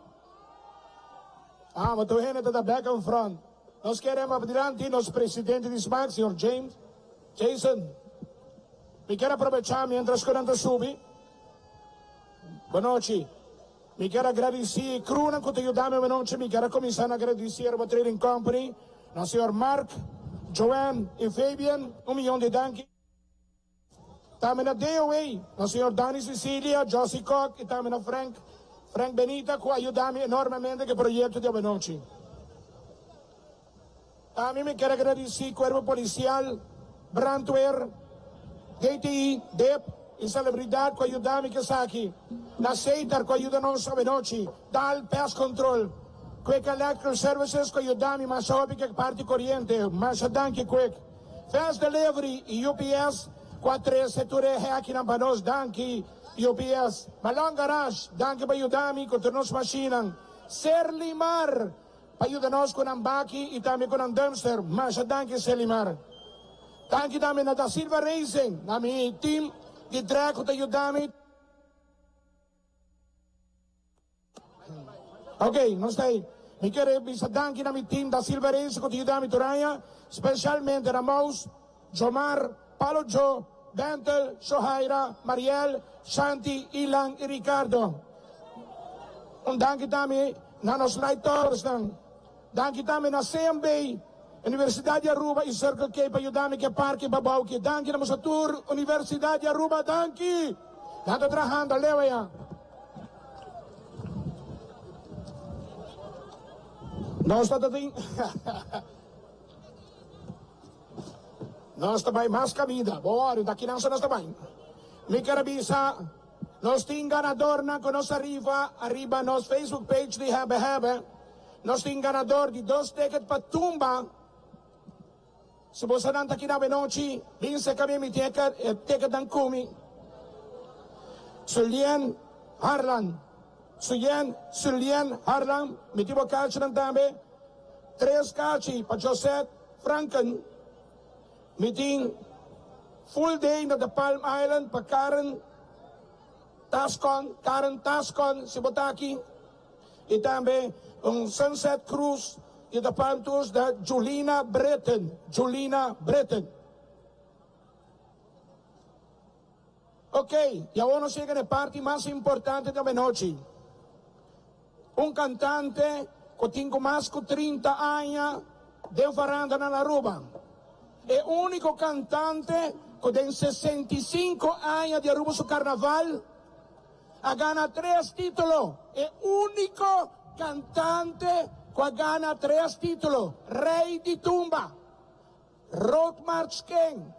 Ah, maar toen heen dat back and front. Nós queremos adelante, nosso presidente de SMAC, senhor Jason. Me quero aproveitar mientras quando subi. Boa noite. Me quero agradecer, Cruna, que te ajudamos a noite. Me quero começar a agradecer a Trading Company, ao senhor Mark, Joanne e Fabian, milhão de danke. Também na DOA, ao senhor Dani Cecilia, Josie Koch e também na Frank Benita, que ajudamos enormemente com o projeto de noite. Também me quero agradecer ao Corpo Policial, Brandweer, DTI, DEP, e celebridade que ajudamos aqui. Na Seitar que ajuda-nos a noite, Dal Pest Control, Quick Electrical Services que ajudamos mais óbvio que parte corrente, mas danke Quick. Fast Delivery e UPS, 4 setores aqui na Banos, danke UPS. Malong Garage, danke para ajudar-me com as máquinas. Serlimar, para ajudar-nos com ang baki e também com ang dumpster, mas danke Serlimar. Danke também na da Silva Racing, na minha team de drag que ajudamos. Ok, não sei. Me quero danke na minha team da Silva Racing que ajudamos Turaya, especialmente Ramos, Jomar, Paulo Joe, Bentel, Sohaira, Mariel, Santi, Ilan e Ricardo. Danke também na nos leitores. Danke também na CMB, Universidade de Aruba e Circle K para ajudar-me que parque babau que danke na nossa tour Universidade de Aruba danke. Nada trabajando lewa ya. Nós está assim. Nós também mais comida. Bora, daqui não nós também. Me quero avisar, nós temos ganador na que nos arriba nos Facebook page de Hebe. Nós temos ganador de 2 tickets para Tumba. Se você não está aqui na noite, vem se kami mi ticket ng kumi. Sulien Harlan. Sulien Harlan. Mitibo kachi ng dami. 3 kachi para Josette Franken. Meeting full day na the Palm Island pa Karen Tascon, Sibotaki. E também Sunset Cruise e the Palm Tours da Julina Breton. Ok, e agora chega na parte mais importante da noite. Cantante que tem mais de 30 anos de varanda na Aruba. É o único cantante que tem 65 anos de Aruba su carnaval. Ha ganado 3 títulos. É o único cantante que gana 3 títulos. Rei de Tumba. Road March King.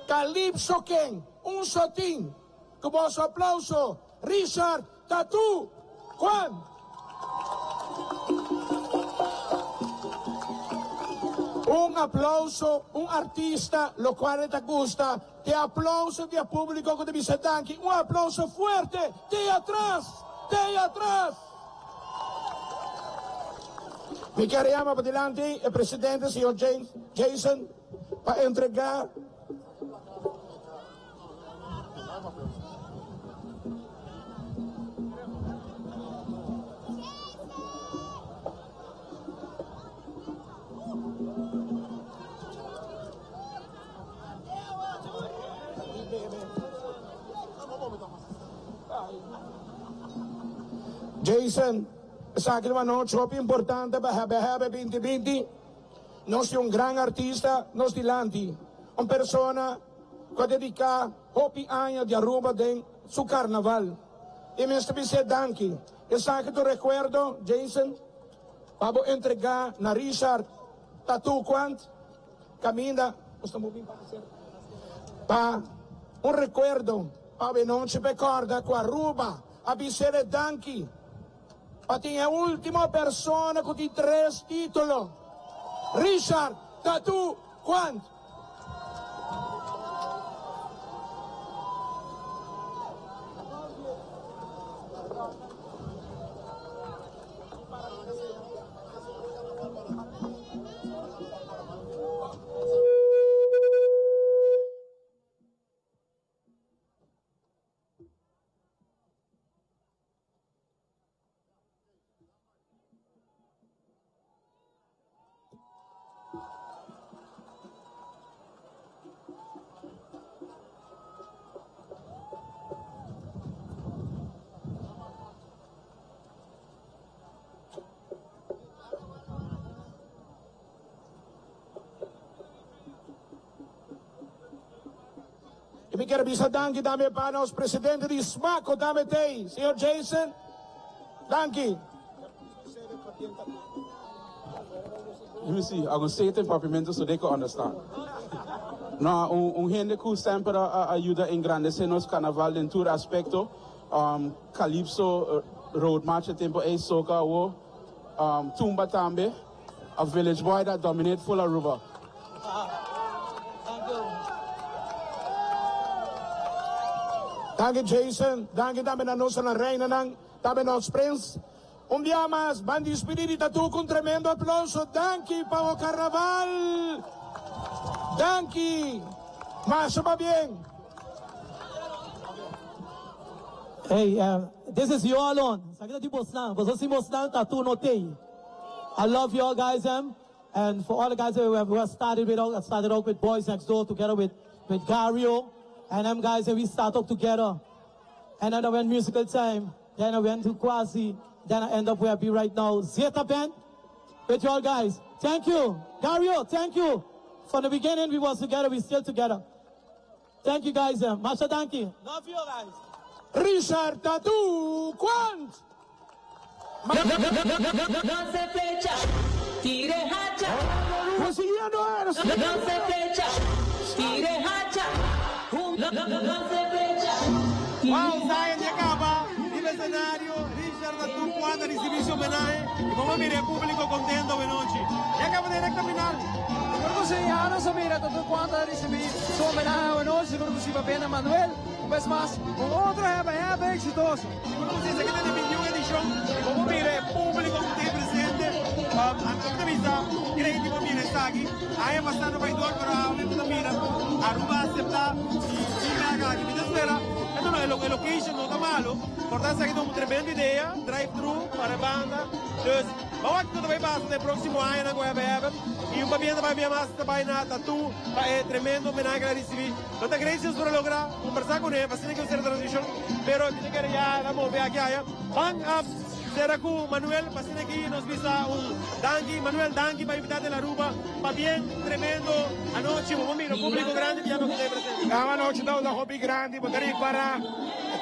Calypso King. Un sotín. Con vosso aplauso. Richard Tatu Juan. Un aplauso, un artista, lo cual te gusta. Te aplauso del público que te dice danke. Un aplauso fuerte. De atrás. Me queríamos para adelante el presidente, señor Jason, para entregar. Jason, sa akin naman, no, troppo importante para Happy 2020. Nós temos grande artista, nós de Lanti. Uma persona que dedica hopi anos de Aruba em seu carnaval. E me estabelecer danke. E sa que tu recuerdo, Jason, para entregar na Richard Tatu Quant, caminha, para um recuerdo, para não se recorda com Aruba, a bisere danke. Para ter a última persona que tem 3 títulos. Richard Tatu Quant. Eu quero avisar danke também para os presidentes de SMACO também tem, senhor Jason. Danke. Let me see. I'm going to say it in Papiamento so they can understand. No, gente que sempre ayuda a engrandecer nos carnaval en todo aspecto. Calypso, road march, tempo a soca o tumba tambe, a village boy that dominate full Aruba. Danke Jason, danke também a nossa reina, também aos princes. Dia mais, van despedir de Tatu com tremendo aplauso. Danke para o carnaval. Danke. Mas va bien. Hey, this is you alone. Sakita di Bosnan, because si Bosnan Tatu no tei. I love you all guys, and for all the guys who have started out with Boys Next Door together with Gario. And them guys, we start up together. And then I went musical time. Then I went to Kwasi. Then I end up where I be right now. Zeta Band with y'all guys. Thank you. Dario, thank you. From the beginning, we was together. We still together. Thank you guys. Masha, thank you. Love you guys. Richard Tatu Quant. No se flecha, tire hacha. No se flecha, tire hacha. Wow, Zion de acaba, el escenario, Richard Tatu Quant recibió homenaje y vamos a mirar el público contento de noche. Ya acaba de recaminar. Agora você já não sabe Tatu Quant receber sua homenagem hoje, agora você vai ver Manuel, mas outro é exitoso. Agora você aqui tem 21 edição, vamos mirar el público que tem presente. Antes de vista, creio que vamos mirar está aqui. Aí é bastante vaidor, pero ahora vamos mirar. Aruba acepta y me haga aquí. Me espera. Entonces, el location no está malo. Portanto, aqui tem uma tremenda ideia, drive-thru para a banda. Então, vamos aqui também para o próximo ano na Goiaba. E uma banda vai vir mais também na Tatu. É tremendo homenagem a receber. Então, graças por lograr conversar com ele, para que fazer a transição. Pero, eu quero já, vamos ver aqui. Vamos será com Manuel, para que nos visa danke, Manuel danke para invitar de la Aruba. Para bien, tremendo. Anoche, vamos mirar, público grande, ya no quedé presente. Anoche, da uma hobby grande, para para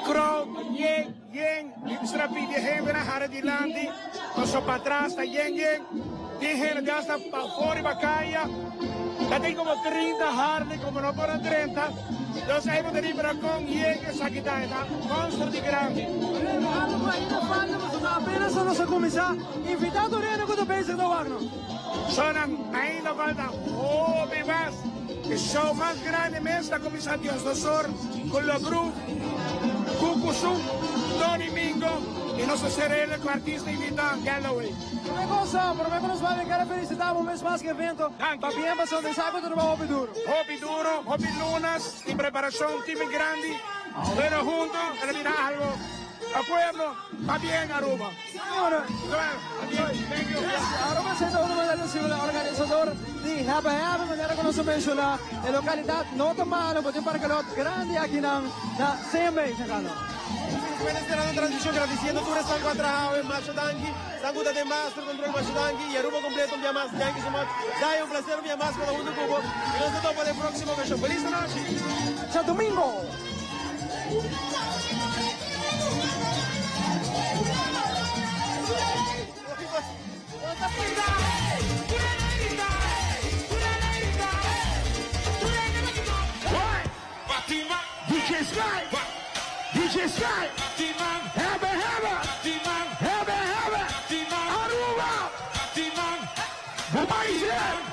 crowd, yen, strapi de gente na área de Landi, nós para trás, tá yen, tem gente já está para fora e para caia. Já tem como 30 Harley, como não foram 30. Então saímos de Libra com yen, que aqui está, monstro de grande. Apenas nós a começar, invitado o Reno quando pensa no Wagner. Ainda falta hobby mais. O show mais grande mesmo está começando Dios Dosor, com o grupo Cucuzu, Tony Mingo e nosso Serena com o artista invitado Galloway. Por mim, nos vai querer felicitar um mês mais que evento. Para bem passar de sábado no Hobby Duro. Hobby Lunas, em preparação, time grande, pero junto, ele dirá algo. A pueblo, va bien Aruba. Ahora você é o organizador de Happy, maneira que nós mencionamos, a localidade não tão mal, mas tem um parque grande aqui na CMB, Buenas esperando transmisión agradeciendo tú están contra el Macho Dangi, Sanguta de Master contra el Macho Dangi y Aruba completo un día más. Thank you so much. Dai un placer un día más para Mundo Cubo. Y nos vemos para el próximo show. Feliz noche. Chao domingo. DJ Sky, DJ Sky, Hebe, Aruba, Bumaizen.